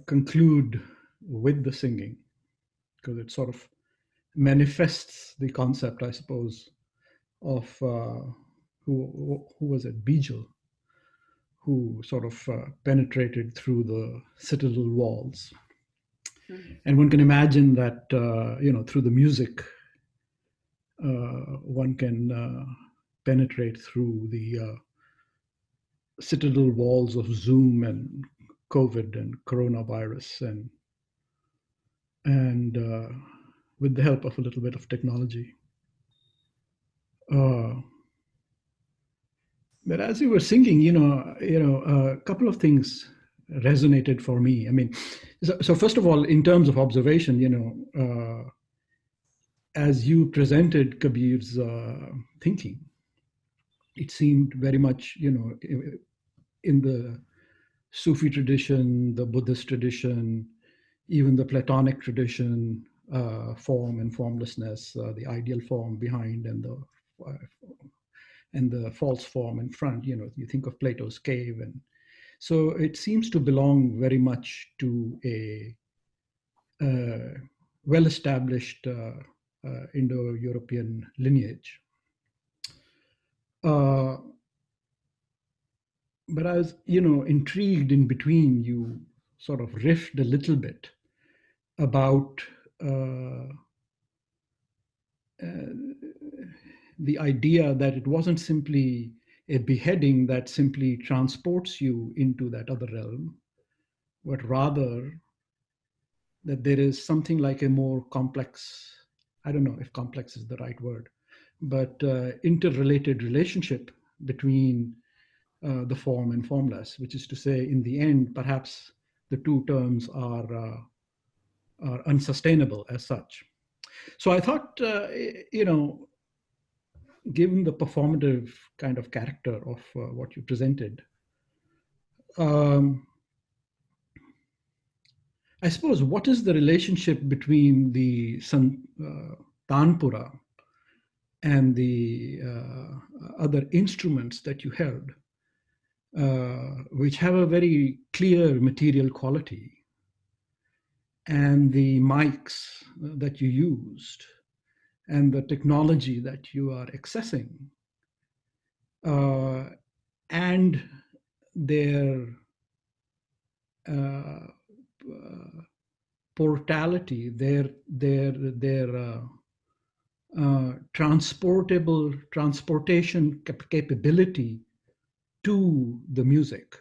conclude with the singing because it sort of manifests the concept, I suppose, of who was it, Bijal, who sort of penetrated through the citadel walls. Mm-hmm. And one can imagine that, through the music, one can penetrate through the citadel walls of Zoom and COVID and coronavirus and with the help of a little bit of technology. But as you were singing, a couple of things resonated for me. I mean, so first of all, in terms of observation, as you presented Kabir's thinking, it seemed very much, in the Sufi tradition, the Buddhist tradition, even the Platonic tradition, form and formlessness, the ideal form behind and the false form in front. You think of Plato's cave, and so it seems to belong very much to a well-established Indo-European lineage. But I was, intrigued in between. You sort of riffed a little bit about the idea that it wasn't simply a beheading that simply transports you into that other realm, but rather that there is something like a more complex, I don't know if complex is the right word, but interrelated relationship between the form and formless, which is to say, in the end, perhaps the two terms are unsustainable as such. So I thought, given the performative kind of character of what you presented, I suppose, what is the relationship between the Tanpura and the other instruments that you held, which have a very clear material quality, and the mics that you used, and the technology that you are accessing, and their portality, their transportation capability to the music.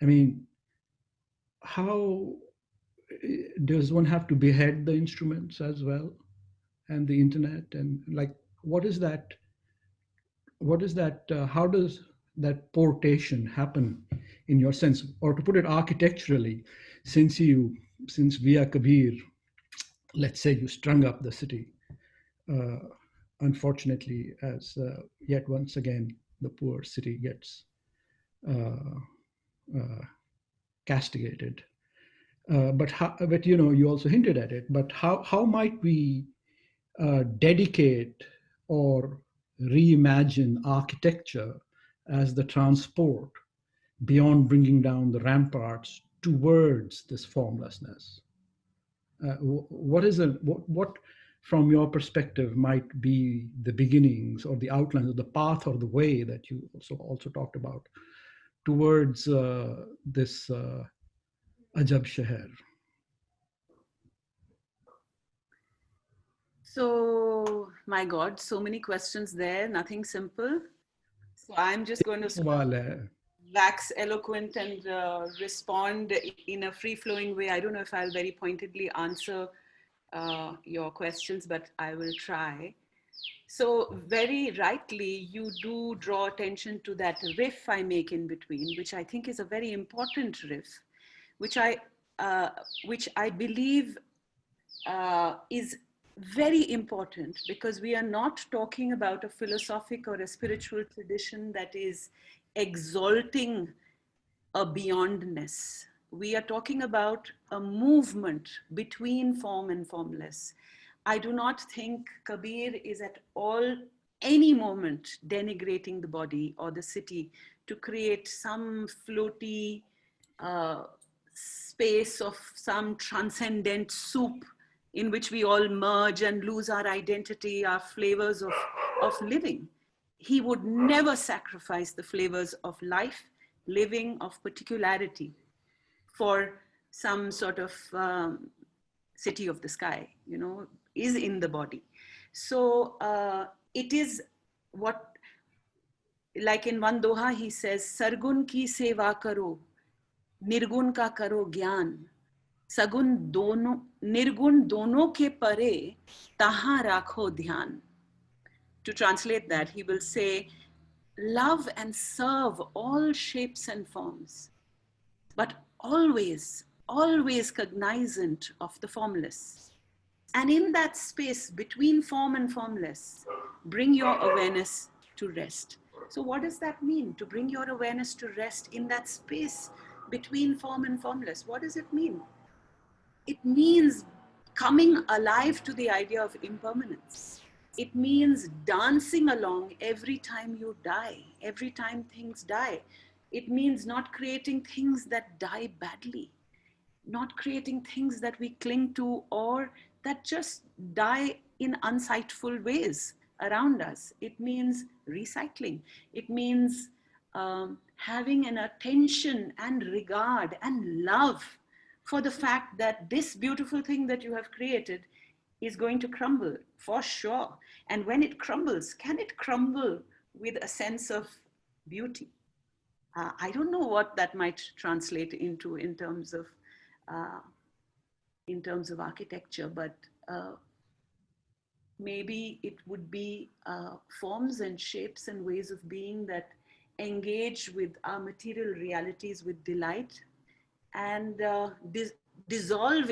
I mean, how does one have to behead the instruments as well, and the internet, and like, what is that? How does that portation happen in your sense? Or to put it architecturally, since via Kabir, let's say you strung up the city, unfortunately, as yet once again the poor city gets castigated. But you also hinted at it. But how might we dedicate or reimagine architecture as the transport beyond bringing down the ramparts towards this formlessness? What from your perspective might be the beginnings or the outlines of the path or the way that you also talked about towards this Ajab Shahar? So, my God, so many questions there, nothing simple. So I'm just going to wax eloquent and respond in a free-flowing way. I don't know if I'll very pointedly answer your questions, but I will try. So very rightly, you do draw attention to that riff I make in between, which I think is a very important riff, which I believe is very important, because we are not talking about a philosophic or a spiritual tradition that is exalting a beyondness. We are talking about a movement between form and formless. I do not think Kabir is at all any moment denigrating the body or the city to create some floaty space of some transcendent soup in which we all merge and lose our identity, our flavors of living. He would never sacrifice the flavors of life, living, of particularity for some sort of city of the sky, is in the body. So it is what, like in one doha, he says, Sargun ki seva karo, nirgun ka karo gyan, सगुन दोनों निर्गुण दोनों के परे तहां राखो ध्यान. To translate that, he will say, love and serve all shapes and forms, but always, always cognizant of the formless. And in that space between form and formless, bring your awareness to rest. So, what does that mean to bring your awareness to rest in that space between form and formless? What does it mean? It means coming alive to the idea of impermanence. It means dancing along every time you die, every time things die. It means not creating things that die badly, not creating things that we cling to or that just die in unsightful ways around us. It means recycling. It means having an attention and regard and love for the fact that this beautiful thing that you have created is going to crumble for sure. And when it crumbles, can it crumble with a sense of beauty? I don't know what that might translate into uh, in terms of architecture, but maybe it would be forms and shapes and ways of being that engage with our material realities with delight and dissolve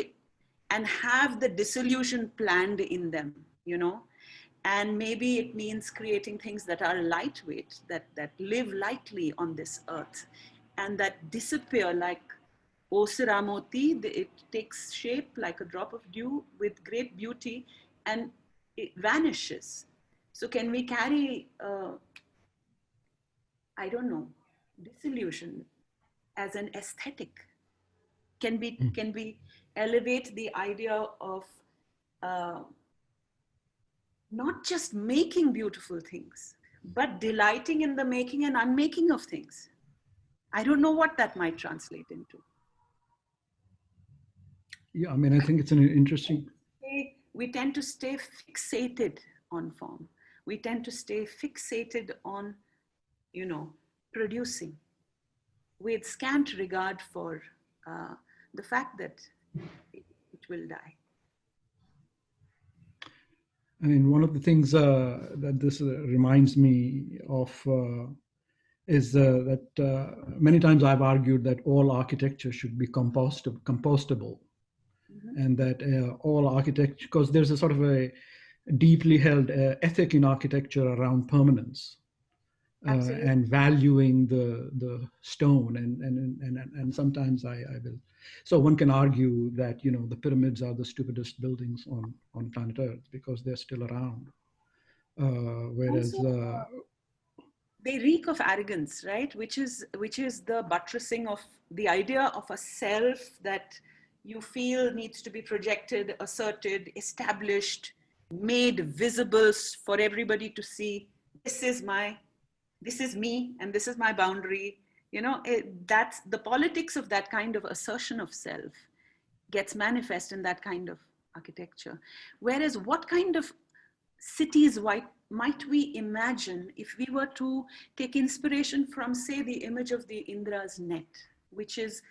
and have the dissolution planned in them, you know. And maybe it means creating things that are lightweight, that live lightly on this earth and that disappear like Osaramoti. It takes shape like a drop of dew with great beauty and it vanishes. So can we carry, I don't know, dissolution as an aesthetic? Can we elevate the idea of uh, not just making beautiful things, but delighting in the making and unmaking of things? I don't know what that might translate into. Yeah, I mean, I think it's an interesting. We tend to stay fixated on form. We tend to stay fixated on, you know, producing with scant regard for the fact that it will die. I mean, one of the things that this reminds me of is that many times I've argued that all architecture should be compostable, and that all architecture, because there's a sort of a deeply held ethic in architecture around permanence. And valuing the stone and sometimes I will, so one can argue that, you know, the pyramids are the stupidest buildings on planet Earth because they're still around, whereas Also, they reek of arrogance, right? Which is the buttressing of the idea of a self that you feel needs to be projected, asserted, established, made visible for everybody to see. This is me, and this is my boundary. You know, that's the politics of that kind of assertion of self gets manifest in that kind of architecture. Whereas, what kind of cities might we imagine if we were to take inspiration from, say, the image of the Indra's net, which is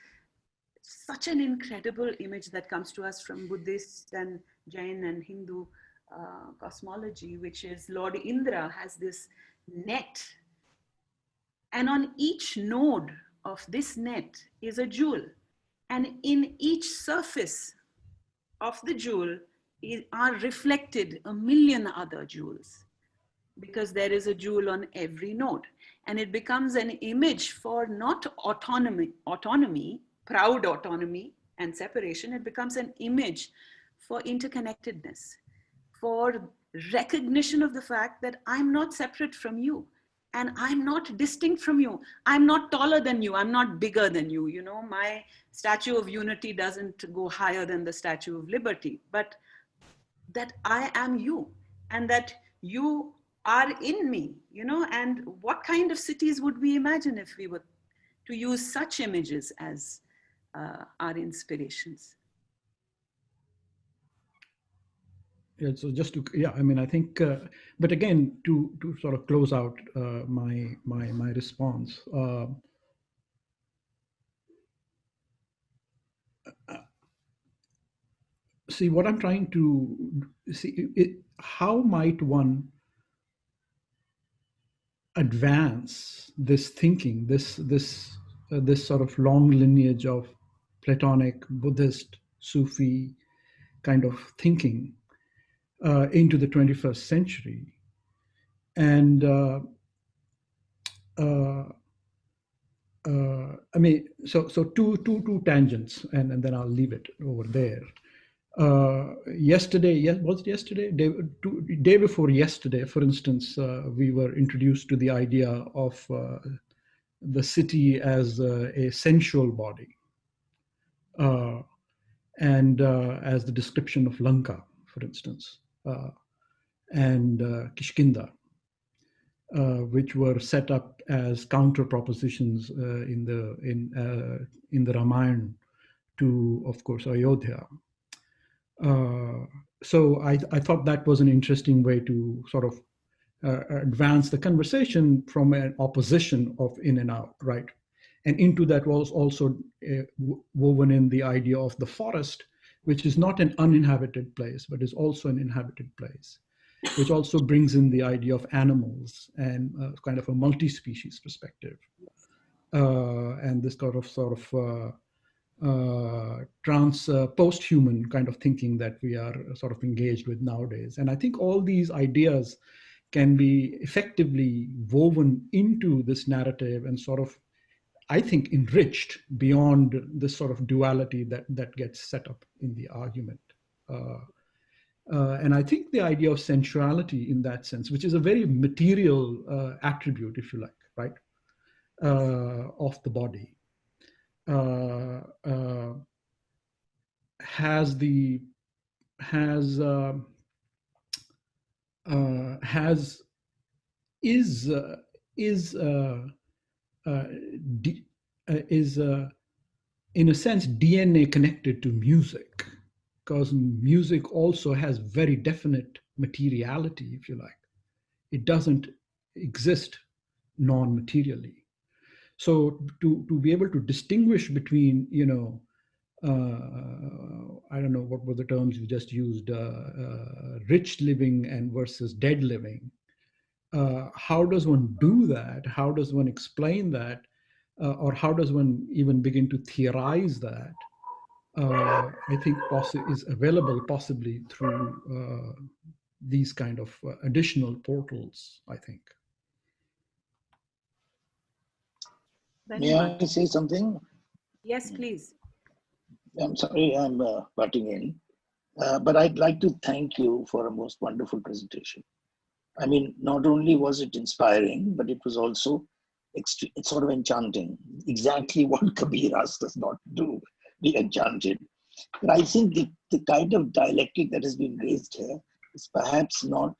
such an incredible image that comes to us from Buddhist and Jain and Hindu cosmology, which is Lord Indra has this net, and on each node of this net is a jewel, and in each surface of the jewel are reflected a million other jewels, because there is a jewel on every node. And it becomes an image for not autonomy, proud autonomy and separation. It becomes an image for interconnectedness, for recognition of the fact that I'm not separate from you and I'm not distinct from you. I'm not taller than you. I'm not bigger than you. You know, my Statue of Unity doesn't go higher than the Statue of Liberty, but that I am you and that you are in me, you know. And what kind of cities would we imagine if we were to use such images as our inspirations? yeah, so just to, yeah, I mean, I think but again, to sort of close out my response, see what I'm trying to see, how might one, advance this thinking, this sort of long lineage of Platonic, Buddhist, Sufi kind of thinking into the 21st century. And I mean, so two tangents, and then I'll leave it over there. Yesterday, was it yesterday? Day before yesterday, for instance, we were introduced to the idea of the city as a sensual body, and as the description of Lanka, for instance, and Kishkinda, which were set up as counter propositions in the Ramayana to, of course, Ayodhya. So I thought that was an interesting way to sort of advance the conversation from an opposition of in and out, right? And into that was also woven in the idea of the forest, which is not an uninhabited place, but is also an inhabited place, which also brings in the idea of animals and kind of a multi-species perspective. And this sort of post-human kind of thinking that we are sort of engaged with nowadays. And I think all these ideas can be effectively woven into this narrative and sort of, I think, enriched beyond this sort of duality that gets set up in the argument. And I think the idea of sensuality in that sense, which is a very material attribute, if you like, right, of the body, is in a sense DNA connected to music, because music also has very definite materiality, if you like. It doesn't exist non-materially. So to be able to distinguish between, I don't know what were the terms you just used, rich living and versus dead living. How does one do that? How does one explain that? Or how does one even begin to theorize that? I think is available possibly through these kind of additional portals, I think. May I say something? Yes, please. I'm sorry, I'm butting in, but I'd like to thank you for a most wonderful presentation. I mean, not only was it inspiring, but it was also it's sort of enchanting. Exactly what Kabir asked us not to do, be enchanted. But I think the kind of dialectic that has been raised here is perhaps not,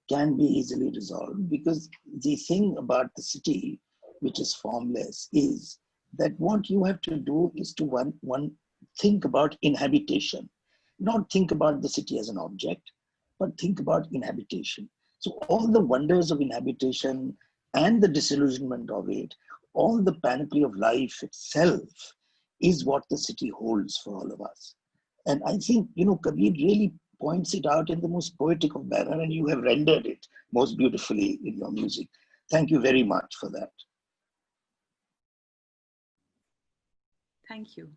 can be easily resolved, because the thing about the city, which is formless, is that what you have to do is to one think about inhabitation, not think about the city as an object, but think about inhabitation. So all the wonders of inhabitation and the disillusionment of it, all the panoply of life itself is what the city holds for all of us. And I think, Kabir really points it out in the most poetic of manner, and you have rendered it most beautifully in your music. Thank you very much for that. Thank you.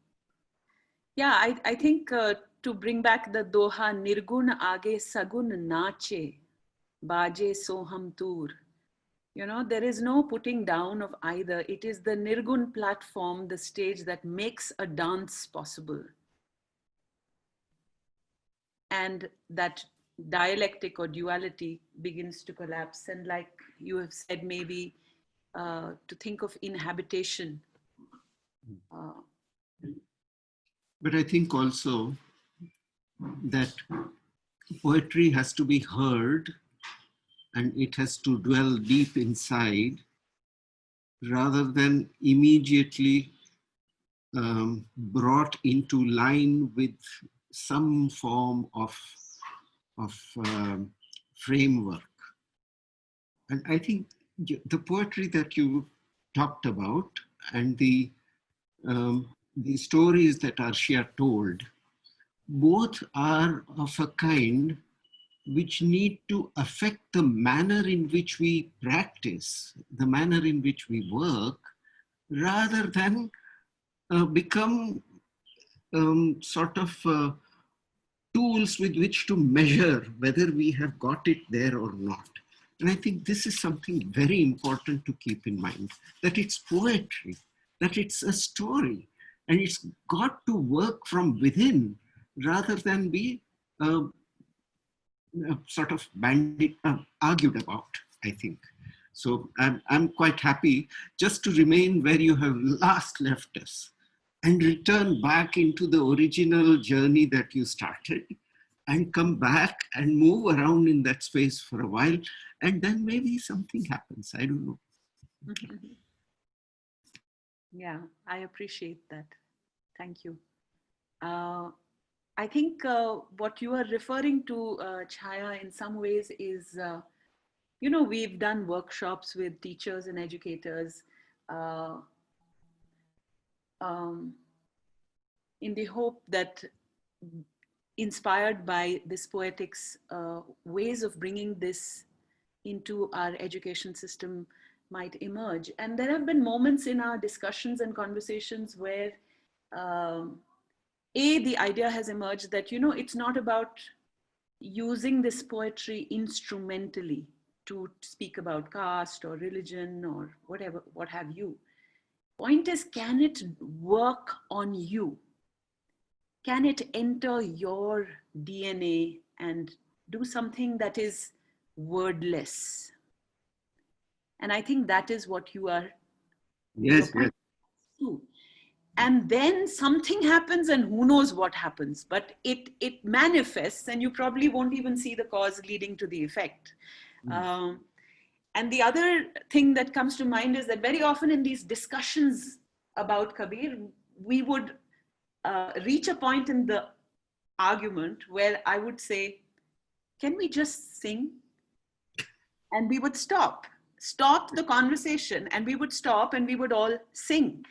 Yeah, I think to bring back the Doha, Nirgun Aage Sagun Nache, Baje Soham Tur. There is no putting down of either. It is the Nirgun platform, the stage that makes a dance possible. And that dialectic or duality begins to collapse. And like you have said, maybe to think of inhabitation. But I think also that poetry has to be heard and it has to dwell deep inside rather than immediately brought into line with some form of framework. And I think the poetry that you talked about and the stories that Arshia told, both are of a kind which need to affect the manner in which we practice, the manner in which we work, rather than become sort of tools with which to measure whether we have got it there or not. And I think this is something very important to keep in mind, that it's poetry, that it's a story, and it's got to work from within rather than be uh, sort of argued about, I think. So I'm quite happy just to remain where you have last left us and return back into the original journey that you started and come back and move around in that space for a while. And then maybe something happens. I don't know. Yeah, I appreciate that. Thank you. I think what you are referring to, Chaya, in some ways is, we've done workshops with teachers and educators uh, um, in the hope that, inspired by this poetics, ways of bringing this into our education system might emerge. And there have been moments in our discussions and conversations where um, the idea has emerged that, it's not about using this poetry instrumentally to speak about caste or religion or whatever, what have you. Point is, can it work on you? Can it enter your DNA and do something that is wordless? And I think that is what you are. Yes, yes. To. And then something happens, and who knows what happens, but it manifests, and you probably won't even see the cause leading to the effect. And the other thing that comes to mind is that very often in these discussions about Kabir, we would reach a point in the argument where I would say, can we just sing? And we would stop the conversation, and we would stop and we would all sing.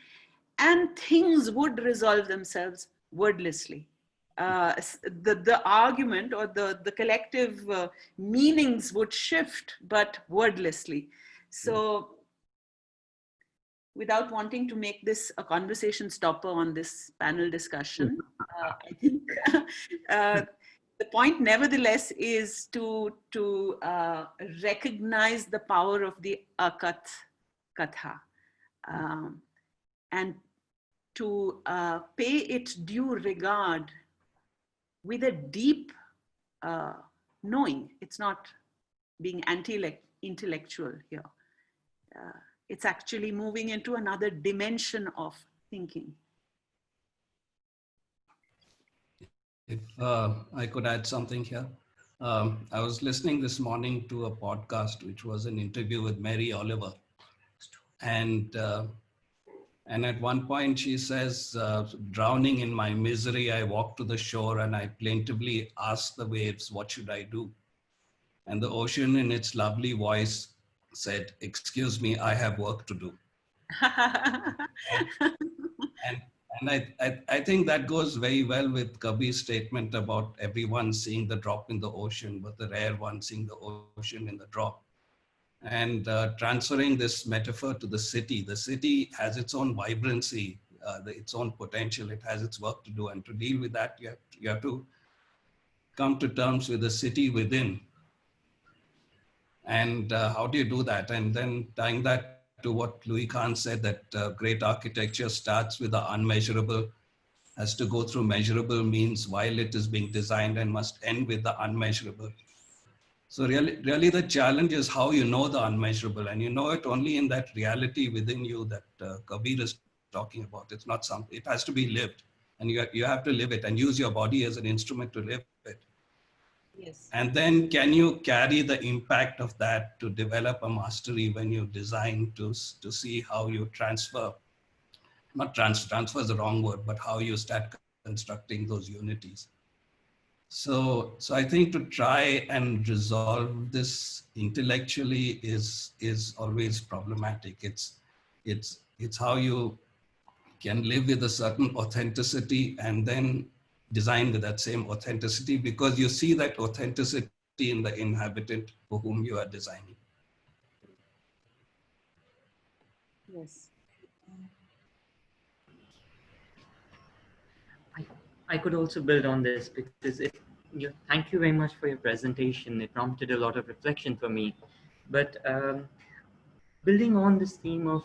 And things would resolve themselves wordlessly. The argument or the collective meanings would shift, but wordlessly. So without wanting to make this a conversation stopper on this panel discussion, I think the point nevertheless is to recognize the power of the Akat Katha. And to pay it due regard with a deep knowing. It's not being anti-intellectual here. It's actually moving into another dimension of thinking. If I could add something here. I was listening this morning to a podcast, which was an interview with Mary Oliver. And at one point she says, drowning in my misery, I walked to the shore and I plaintively asked the waves, what should I do? And the ocean in its lovely voice said, excuse me, I have work to do. and I think that goes very well with Kabir's statement about everyone seeing the drop in the ocean, but the rare one seeing the ocean in the drop. And transferring this metaphor to the city has its own vibrancy, its own potential, it has its work to do. And to deal with that, you have to come to terms with the city within. And how do you do that? And then tying that to what Louis Kahn said, that great architecture starts with the unmeasurable, has to go through measurable means while it is being designed, and must end with the unmeasurable. So really the challenge is how you know the unmeasurable, and you know it only in that reality within you that Kabir is talking about. It's not something, it has to be lived, and you have to live it and use your body as an instrument to live it. Yes. And then can you carry the impact of that to develop a mastery when you design to see how you transfer, not transfer is the wrong word, but how you start constructing those unities. So I think to try and resolve this intellectually is always problematic. It's how you can live with a certain authenticity and then design with that same authenticity, because you see that authenticity in the inhabitant for whom you are designing. Yes. I, I could also build on this because thank you very much for your presentation. It prompted a lot of reflection for me. But building on this theme of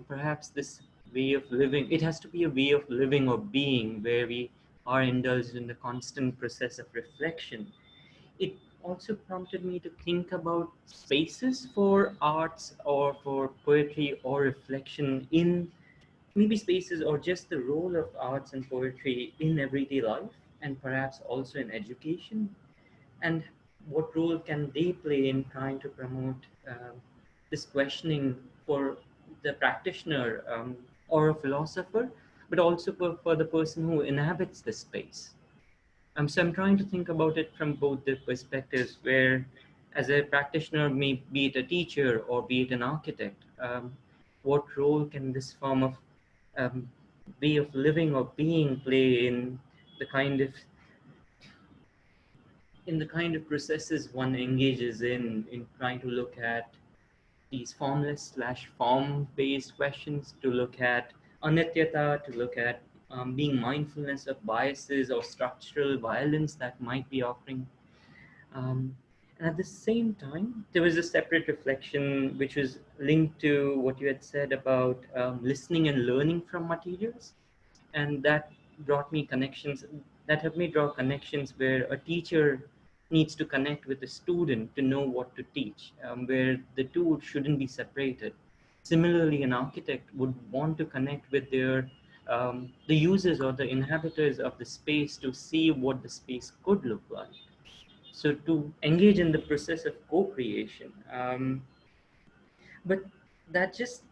perhaps this way of living, it has to be a way of living or being where we are indulged in the constant process of reflection. It also prompted me to think about spaces for arts or for poetry or reflection in maybe spaces or just the role of arts and poetry in everyday life and perhaps also in education, and what role can they play in trying to promote this questioning for the practitioner or a philosopher, but also for the person who inhabits the space. So I'm trying to think about it from both the perspectives where, as a practitioner, be it a teacher or be it an architect, what role can this form of um, way of living or being play the kind of in the kind of processes one engages in trying to look at these formless slash form based questions, to look at anityata, to look at being mindfulness of biases or structural violence that might be offering. Um, and at the same time, there was a separate reflection which was linked to what you had said about listening and learning from materials. And that brought me connections that helped me draw connections where a teacher needs to connect with a student to know what to teach, where the two shouldn't be separated. Similarly, an architect would want to connect with the users or the inhabitants of the space to see what the space could look like. So to engage in the process of co-creation. But that just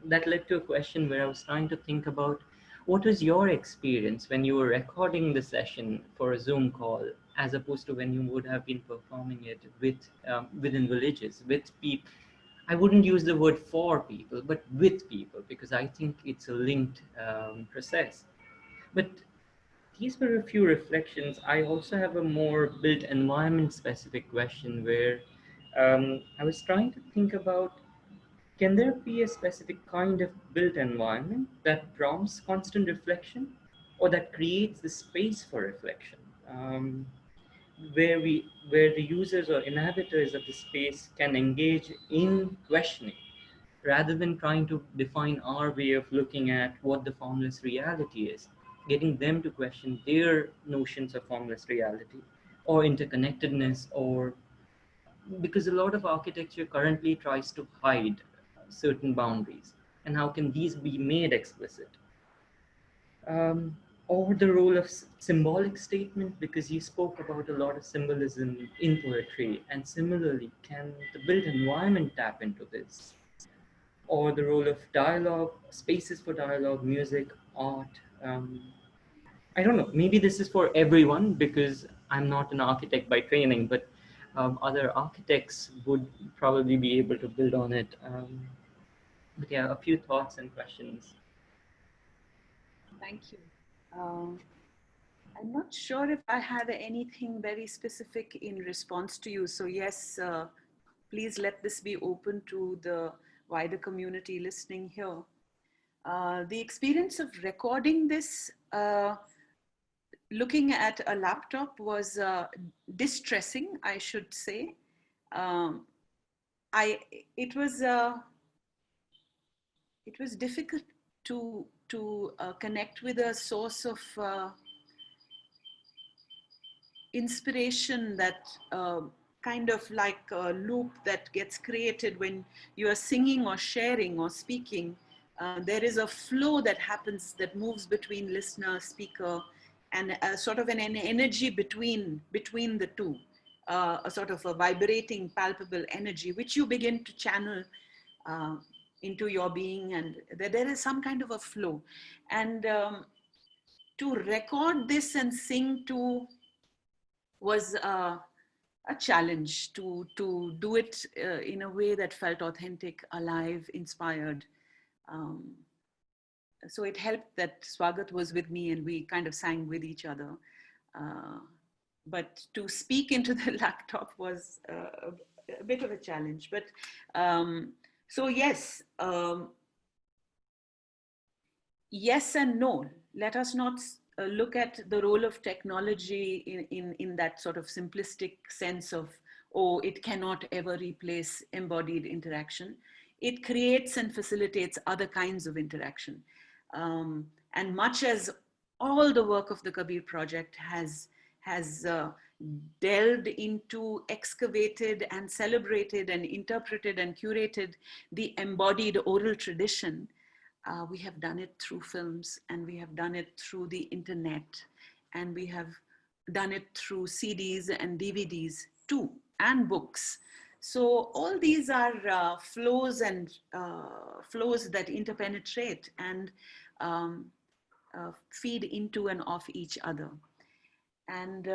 that led to a question where I was trying to think about what was your experience when you were recording the session for a Zoom call, as opposed to when you would have been performing it within villages with people. I wouldn't use the word for people, but with people, because I think it's a linked process. But these were a few reflections. I also have a more built environment specific question where I was trying to think about, can there be a specific kind of built environment that prompts constant reflection or that creates the space for reflection? Where the users or inhabitants of the space can engage in questioning rather than trying to define our way of looking at what the formless reality is, getting them to question their notions of formless reality or interconnectedness, or because a lot of architecture currently tries to hide certain boundaries, and how can these be made explicit? Or the role of symbolic statement, because you spoke about a lot of symbolism in poetry, and similarly, can the built environment tap into this? Or the role of dialogue, spaces for dialogue, music, art. I don't know, maybe this is for everyone because I'm not an architect by training, but other architects would probably be able to build on it. But yeah, a few thoughts and questions. Thank you. I'm not sure if I had anything very specific in response to you. So yes, please let this be open to the wider community listening here. The experience of recording this, looking at a laptop, was distressing, I should say. Um, it was difficult to connect with a source of inspiration, that kind of like a loop that gets created when you are singing or sharing or speaking. There is a flow that happens, that moves between listener, speaker, and a sort of an energy between the two, a sort of a vibrating, palpable energy, which you begin to channel into your being, and there is some kind of a flow. And to record this and sing to was a challenge, to do it in a way that felt authentic, alive, inspired. Um, so it helped that Swagat was with me and we kind of sang with each other. but to speak into the laptop was a bit of a challenge. But so yes, yes and no. Let us not look at the role of technology in that sort of simplistic sense of, oh, it cannot ever replace embodied interaction. It creates and facilitates other kinds of interaction. And much as all the work of the Kabir Project has delved into, excavated and celebrated and interpreted and curated the embodied oral tradition, we have done it through films, and we have done it through the internet, and we have done it through CDs and DVDs too, and books. So all these are flows and flows that interpenetrate and feed into and off each other. And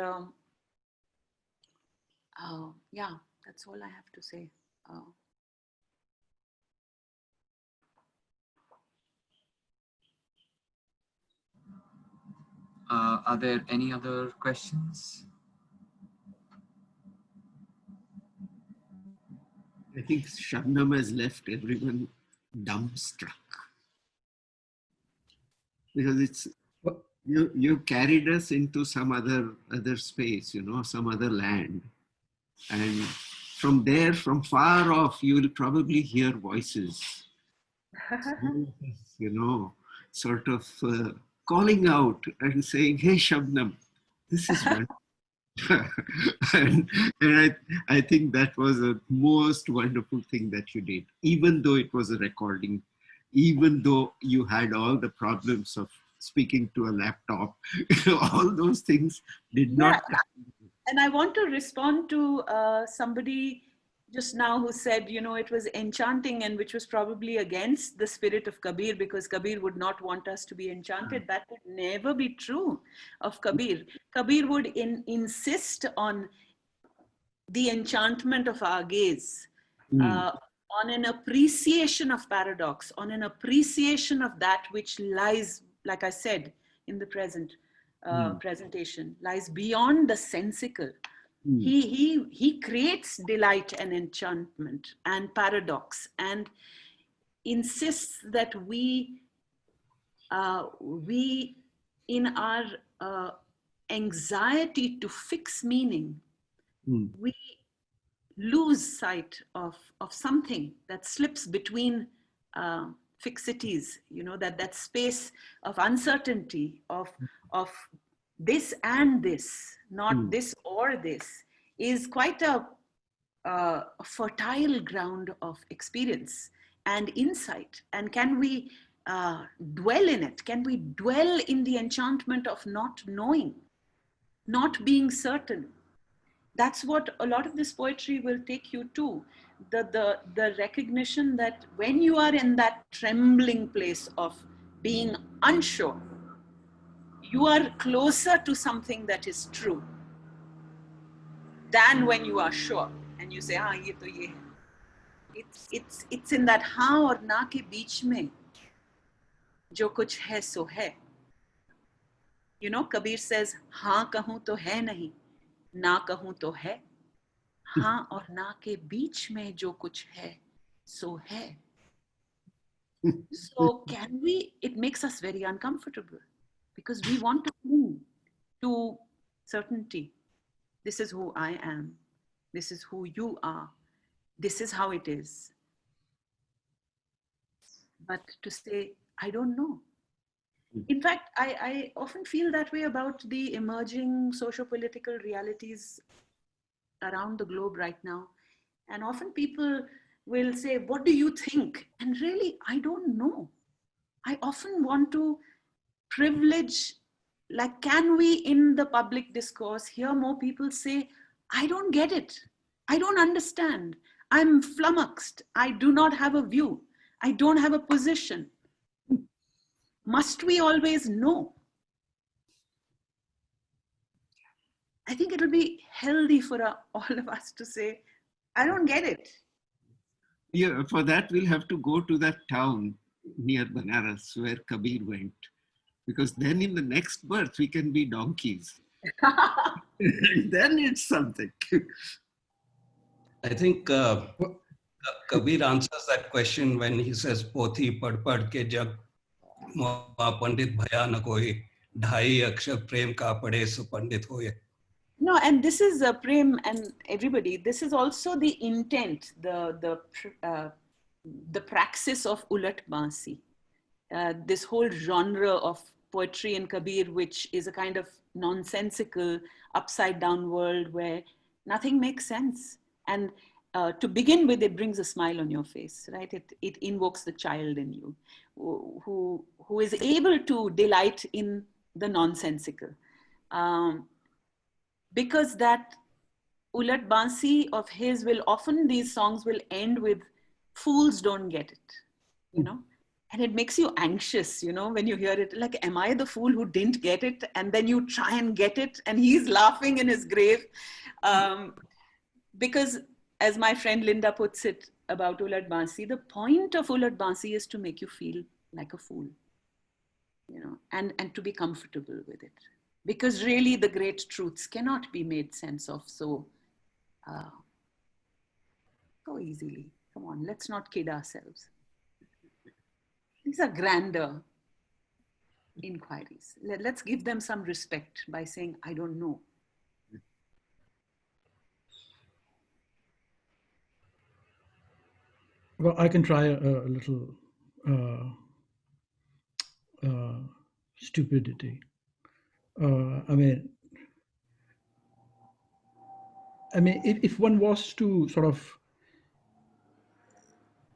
yeah, that's all I have to say. Are there any other questions? I think Shabnam has left everyone dumbstruck. Because it's, you carried us into some other space, you know, some other land. And from there, from far off, you will probably hear voices, you know, sort of calling out and saying, hey, Shabnam, this is one. and I think that was a most wonderful thing that you did, even though it was a recording, even though you had all the problems of speaking to a laptop, all those things did not. And I want to respond to somebody just now who said, you know, it was enchanting, and which was probably against the spirit of Kabir, because Kabir would not want us to be enchanted. That would never be true of Kabir. Kabir would insist on the enchantment of our gaze, on an appreciation of paradox, on an appreciation of that which lies, like I said, in the present presentation, lies beyond the sensical. He creates delight and enchantment and paradox, and insists that we in our anxiety to fix meaning, we lose sight of something that slips between fixities, you know, that space of uncertainty of this and this, not this or this, is quite a fertile ground of experience and insight. And can we dwell in it? Can we dwell in the enchantment of not knowing, not being certain? That's what a lot of this poetry will take you to. The recognition that when you are in that trembling place of being unsure, you are closer to something that is true than when you are sure and you say, ah, ye to ye hai. It's in that haan aur na ke beech mein jo kuch hai so hai. You know, Kabir says, haan kahun to hai nahi, na kahun to hai. हाँ और ना के बीच में जो कुछ है सो है. So can we, it makes us very uncomfortable because we want to cling to certainty. This is who I am. This is who you are. This is how it is. But to say, I don't know. In fact, I often feel that way about the emerging socio-political realities around the globe right now. And often people will say, what do you think? And really, I don't know. I often want to privilege, like, can we in the public discourse hear more people say, I don't get it. I don't understand. I'm flummoxed. I do not have a view. I don't have a position. Must we always know? I think it'll be healthy for all of us to say, I don't get it. Yeah, for that we'll have to go to that town near Banaras where Kabir went, because then in the next birth we can be donkeys. Then it's something. I think Well, Kabir answers that question when he says, "Pothi pad pad ke jag moha pandit bhaya na koi, dhai akshar prem ka pade so pandit hoye." No, and this is Prem and everybody. This is also the intent, the praxis of Ulat Bansi. This whole genre of poetry in Kabir, which is a kind of nonsensical, upside down world where nothing makes sense. And to begin with, it brings a smile on your face, right? It invokes the child in you who is able to delight in the nonsensical. Because that Ulat Bansi of his will often, these songs will end with fools don't get it, you know? And it makes you anxious, you know, when you hear it, like, am I the fool who didn't get it? And then you try and get it and he's laughing in his grave. Because as my friend Linda puts it about Ulat Bansi, the point of Ulat Bansi is to make you feel like a fool, you know, and to be comfortable with it. Because really the great truths cannot be made sense of so easily. Come on, let's not kid ourselves. These are grander inquiries. Let's give them some respect by saying, I don't know. well, I can try a little stupidity. I mean, if one was to sort of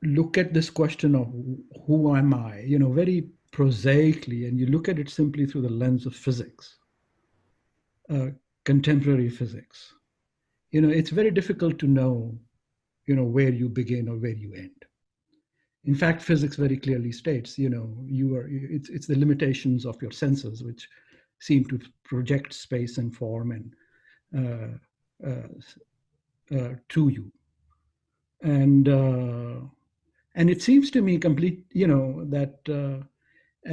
look at this question of who am I, you know, very prosaically, and you look at it simply through the lens of physics, contemporary physics, you know, it's very difficult to know, you know, where you begin or where you end. In fact, physics very clearly states, you know, it's the limitations of your senses which seem to project space and form and to you. And it seems to me complete, you know, that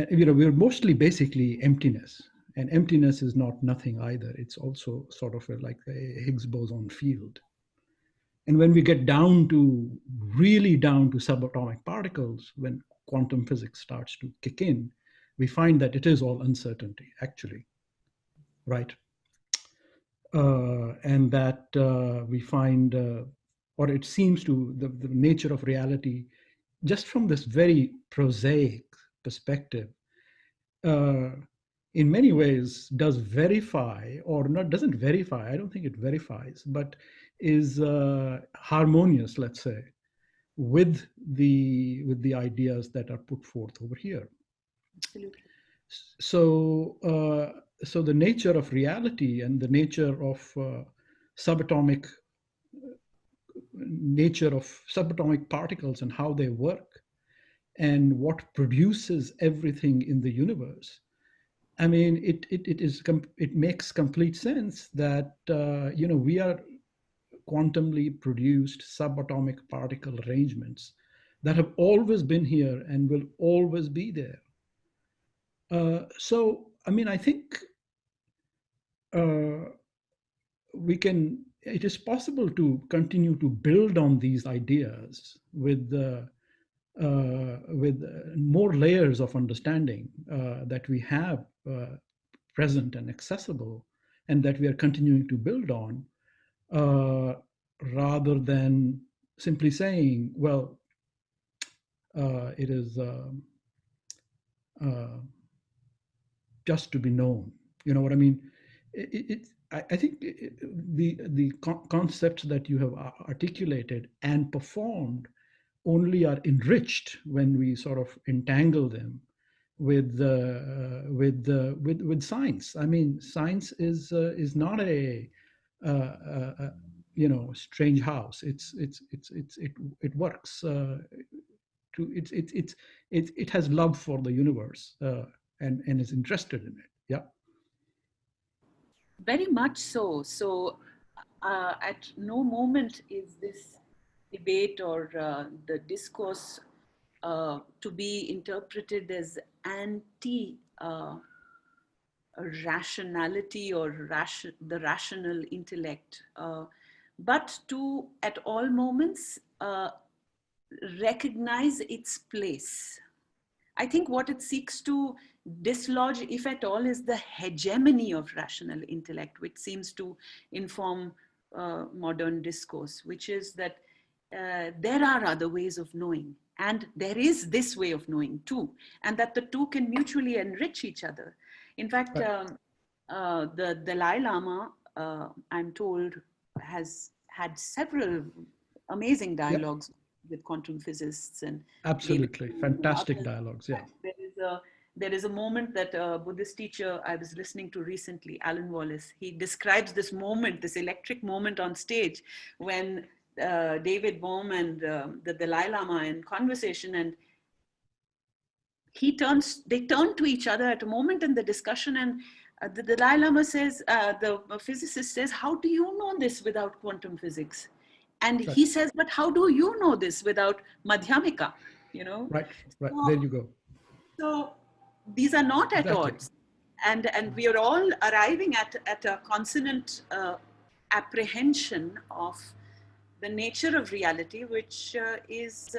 you know, we're mostly basically emptiness, and emptiness is not nothing either. It's also sort of like a Higgs boson field. And when we get down to really down to subatomic particles, when quantum physics starts to kick in, we find that it is all uncertainty, actually, right? And that we find, or it seems to, the nature of reality, just from this very prosaic perspective, in many ways does verify, or not, doesn't verify, I don't think it verifies, but is harmonious, let's say, with the ideas that are put forth over here. Absolutely. So the nature of reality and the nature of subatomic particles and how they work and what produces everything in the universe. I mean, it makes complete sense that you know, we are quantumly produced subatomic particle arrangements that have always been here and will always be there. So, I mean, I think it is possible to continue to build on these ideas with more layers of understanding that we have present and accessible, and that we are continuing to build on, rather than simply saying, well, it is just to be known. You know what I mean? I think the concepts that you have articulated and performed only are enriched when we sort of entangle them with science. I mean, science is not a you know, strange house. It works. It has love for the universe and is interested in it. Yeah. Very much so. So at no moment is this debate or the discourse to be interpreted as anti rationality or the rational intellect, but to at all moments recognize its place. I think what it seeks to dislodge, if at all, is the hegemony of rational intellect, which seems to inform modern discourse, which is that there are other ways of knowing, and there is this way of knowing too, and that the two can mutually enrich each other. In fact, the Dalai Lama, I'm told, has had several amazing dialogues with quantum physicists and Absolutely. David Fantastic others. dialogues. Yeah. There is a moment that a Buddhist teacher I was listening to recently, Alan Wallace, he describes this moment, this electric moment on stage when David Bohm and the Dalai Lama are in conversation, and they turn to each other at a moment in the discussion, and the Dalai Lama says, the physicist says, how do you know this without quantum physics? And he says, but how do you know this without Madhyamika? You know? Right. So, There you go. so these are not at Exactly. odds. And we are all arriving at a consonant apprehension of the nature of reality, which is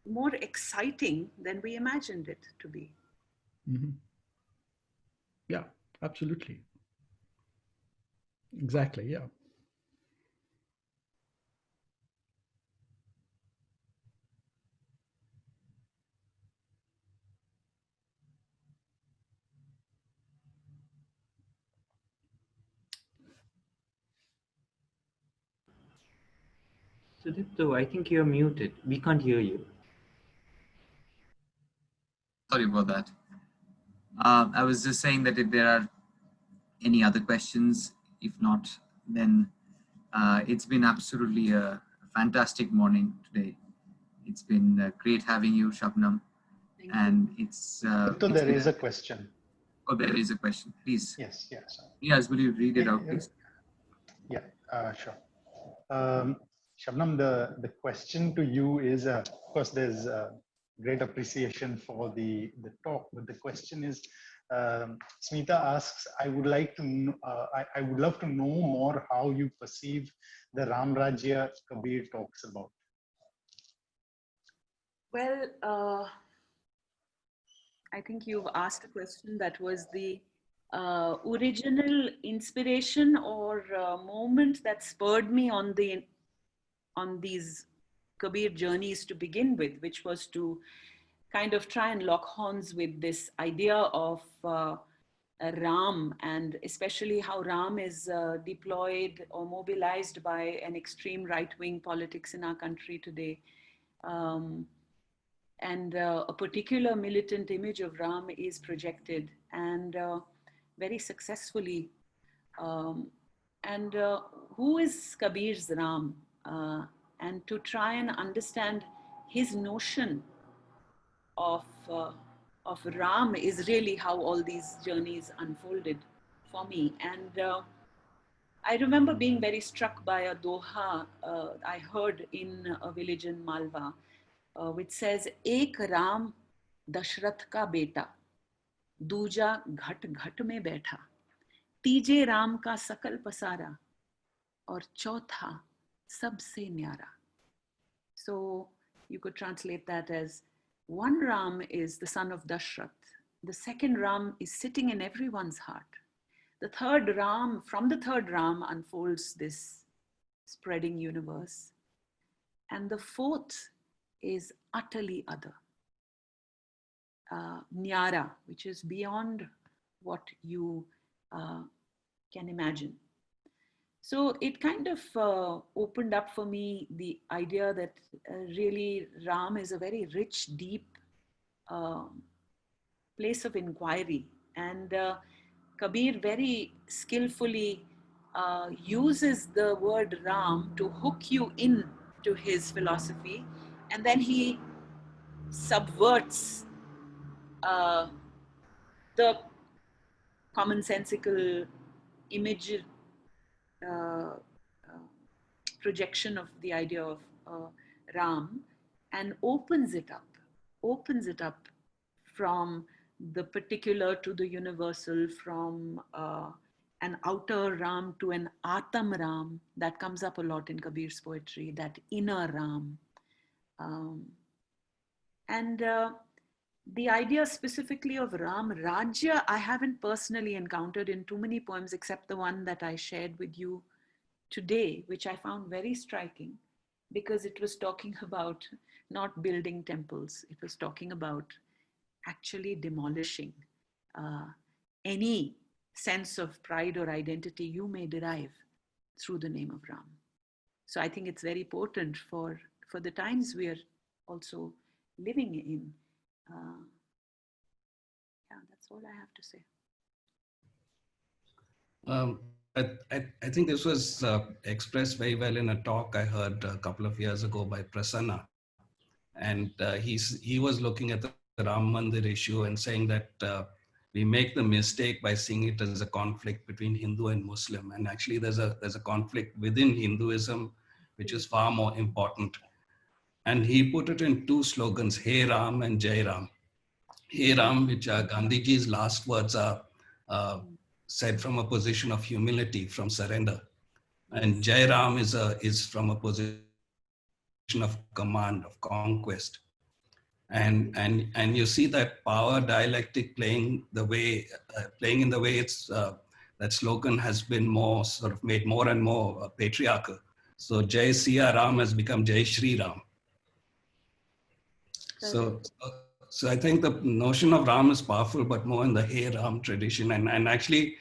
more exciting than we imagined it to be. Mm-hmm. Yeah, absolutely. Exactly. Yeah. Sudipto, I think you're muted. We can't hear you. Sorry about that. I was just saying that if there are any other questions, if not, then it's been absolutely a fantastic morning today. It's been great having you, Shabnam. And it's So there is a question. Oh, there is a question. Please. Yes, yes. Yes, will you read it out, please? Yeah, sure. Shabnam, the question to you is, of course, there's great appreciation for the talk, but the question is, Smita asks, I would like to know, I would love to know more how you perceive the Ram Rajya Kabir talks about. Well, I think you've asked a question that was the original inspiration or moment that spurred me on these Kabir journeys to begin with, which was to kind of try and lock horns with this idea of Ram, and especially how Ram is deployed or mobilized by an extreme right-wing politics in our country today. And a particular militant image of Ram is projected, and very successfully. And who is Kabir's Ram? And to try and understand his notion of Ram is really how all these journeys unfolded for me. And I remember being very struck by a doha I heard in a village in Malwa, which says, "Ek Ram Dashrath ka beta, दूजा घट घट में बैठा, तीजे राम का सकल पसारा, और चौथा सबसे न्यारा." So you could translate that as, one Ram is the son of Dashrath. The second Ram is sitting in everyone's heart. The third Ram, from the third Ram unfolds this spreading universe. And the fourth is utterly other. Nyara, which is beyond what you can imagine. So it kind of opened up for me the idea that really Ram is a very rich, deep place of inquiry. And Kabir very skillfully uses the word Ram to hook you in to his philosophy. And then he subverts the commonsensical image projection of the idea of Ram, and opens it up from the particular to the universal, from an outer Ram to an Atam Ram. That comes up a lot in Kabir's poetry, that inner Ram. Um, and the idea specifically of Ram Rajya, I haven't personally encountered in too many poems except the one that I shared with you today, which I found very striking because it was talking about not building temples, it was talking about actually demolishing uh, any sense of pride or identity you may derive through the name of Ram. So I think it's very potent for the times we are also living in. Yeah, that's all I have to say. I think this was expressed very well in a talk I heard a couple of years ago by Prasanna. And he was looking at the Ram Mandir issue and saying that we make the mistake by seeing it as a conflict between Hindu and Muslim. And actually there's a conflict within Hinduism, which is far more important. And he put it in two slogans, Hey Ram and Jai Ram. Hey Ram, which are Gandhiji's last words, are said from a position of humility, from surrender. And Jai Ram is from a position of command, of conquest. And you see that power dialectic playing in the way it's that slogan has been more sort of made more and more patriarchal. So Jai Siya Ram has become Jai Shri Ram. So I think the notion of Ram is powerful, but more in the Hey Ram tradition. And actually,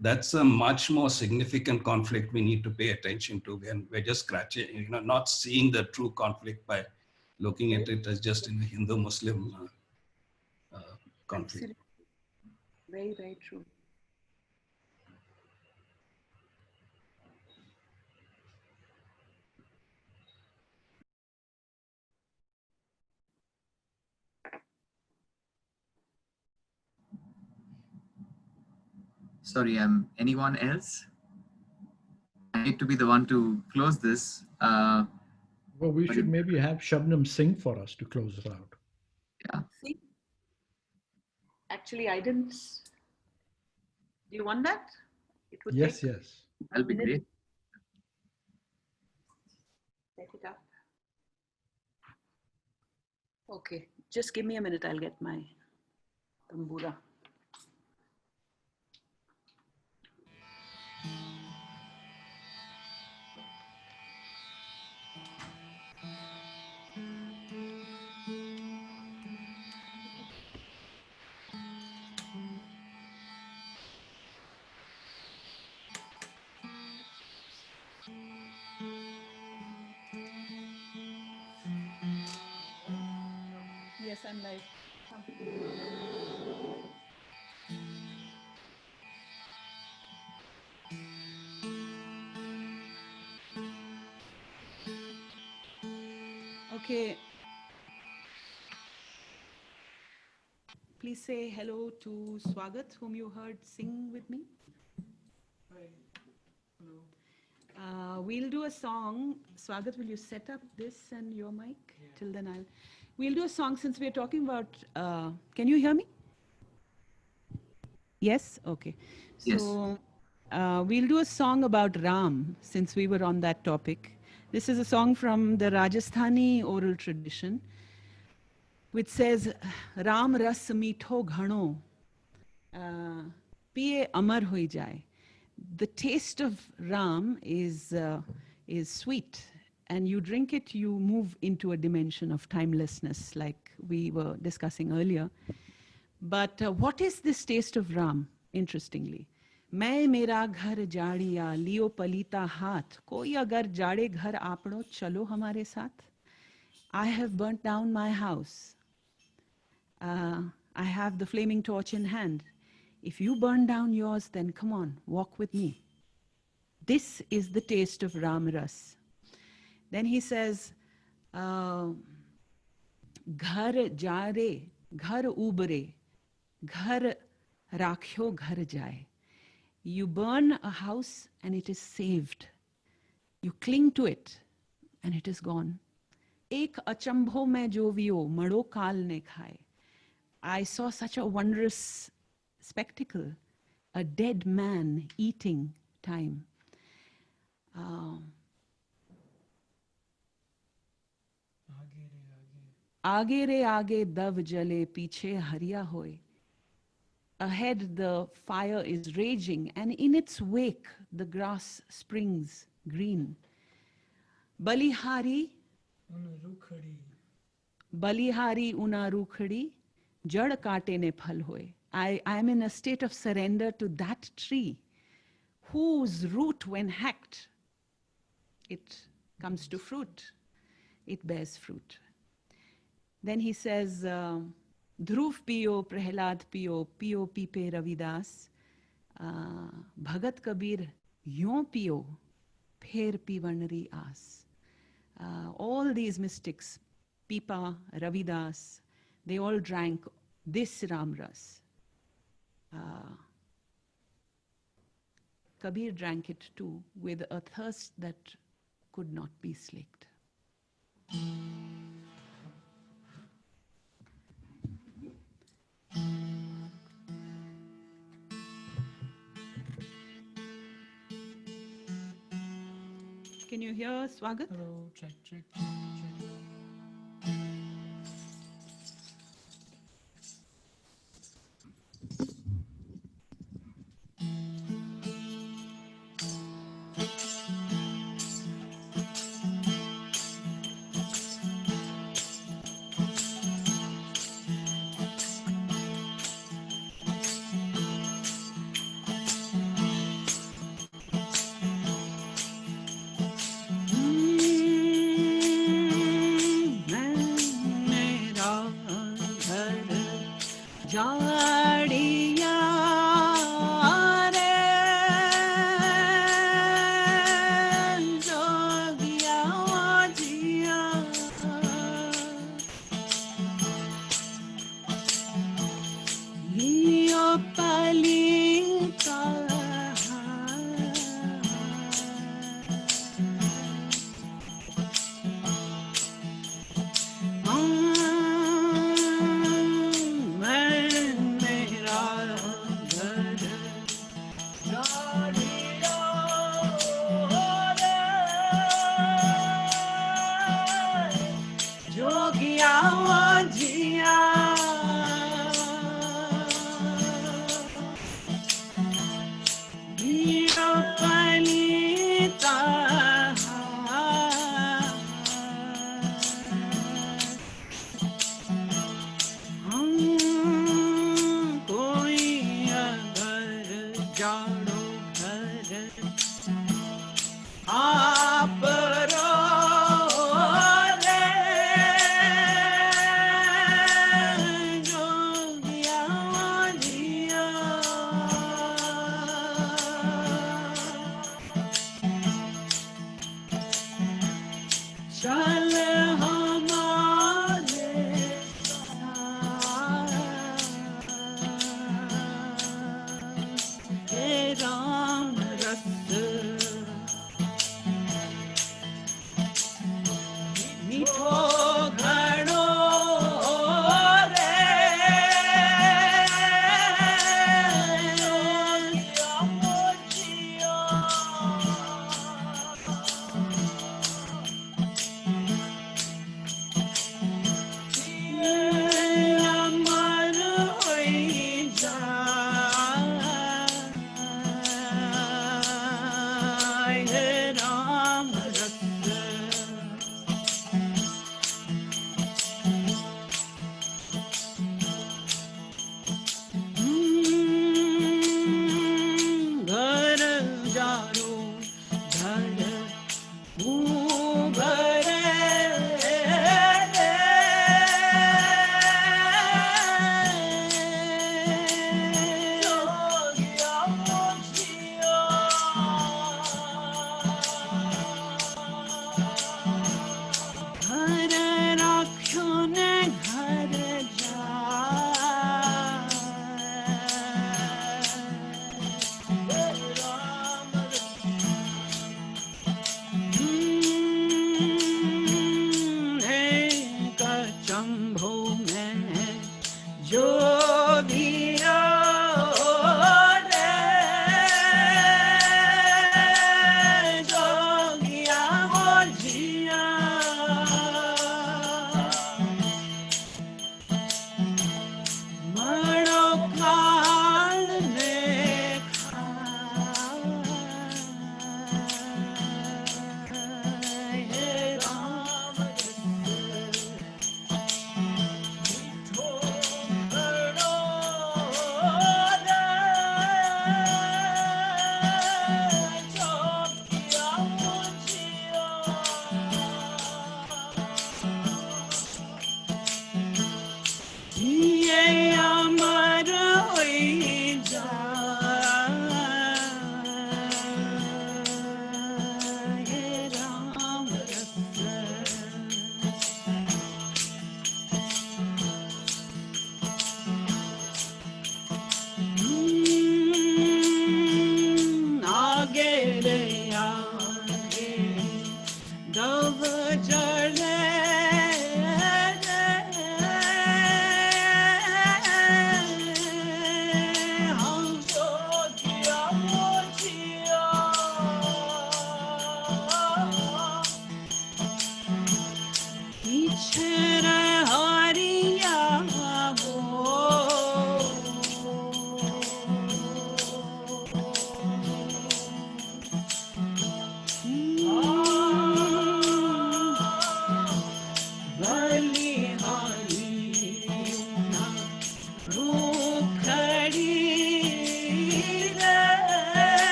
that's a much more significant conflict we need to pay attention to. And we're just scratching, not seeing the true conflict by looking at it as just in a Hindu-Muslim conflict. Absolutely. Very, very true. Sorry, anyone else? I hate to be the one to close this. Well, we should maybe have Shabnam sing for us to close it out. Yeah. See? Actually, I didn't. Do you want that? It would Yes, take yes. That'll be great. Set it up. Okay, just give me a minute. I'll get my tambura. Yes, I'm live. Come. Okay. Please say hello to Swagat, whom you heard sing with me. Hi. Hello. We'll do a song. Swagat, will you set up this and your mic? Yeah. Till then we'll do a song since we're talking about, can you hear me? Yes? Okay. Yes. So we'll do a song about Ram since we were on that topic. This is a song from the Rajasthani oral tradition, which says, Ram ras meetho ghano, piye amar hoi jai. The taste of Ram is sweet, and you drink it, you move into a dimension of timelessness, like we were discussing earlier. But what is this taste of Ram, interestingly? मैं मेरा घर जाड़िया लियो पलीता हाथ कोई अगर जाड़े घर आपड़ो चलो हमारे साथ. I have burnt down my house. I have the flaming torch in hand. If you burn down yours, then come on, walk with me. This is the taste of Ram Ras. Then he says, Ghar jare, ghar ubare, ghar rakhyo ghar jaye. You burn a house and it is saved. You cling to it and it is gone. Ek achambho mein joviyo mado kaal ne khaye. I saw such a wondrous spectacle, a dead man eating time. आगे रे आगे दव जले पीछे हरिया होए. Ahead the fire is raging, and in its wake the grass springs green. Balihari una rukhadi, jad kaate ne phal hoye. I am in a state of surrender to that tree whose root, when hacked, it comes to fruit. It bears fruit. Then he says, Dhruv piyo, Prahlad piyo, piyo pipe Ravidas, Bhagat Kabir yon piyo, pher pivanari as. All these mystics, Pipa, Ravidas, they all drank this Ramras. Kabir drank it too with a thirst that could not be slaked. Can you hear Swagat? Hello, check.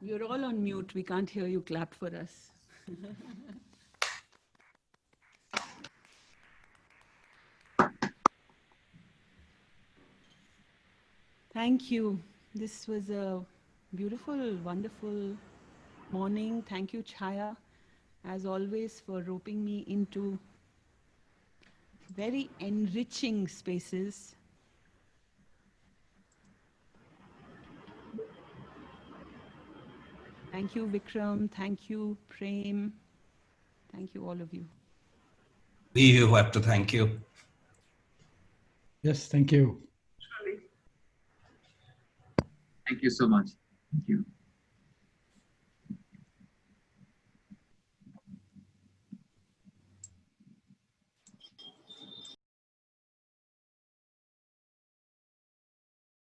You're all on mute. We can't hear you clap for us. Thank you. This was a beautiful, wonderful morning. Thank you, Chaya, as always, for roping me into very enriching spaces. Thank you, Vikram. Thank you, Prem. Thank you, all of you. We who have to thank you. Yes, thank you. Thank you so much. Thank you.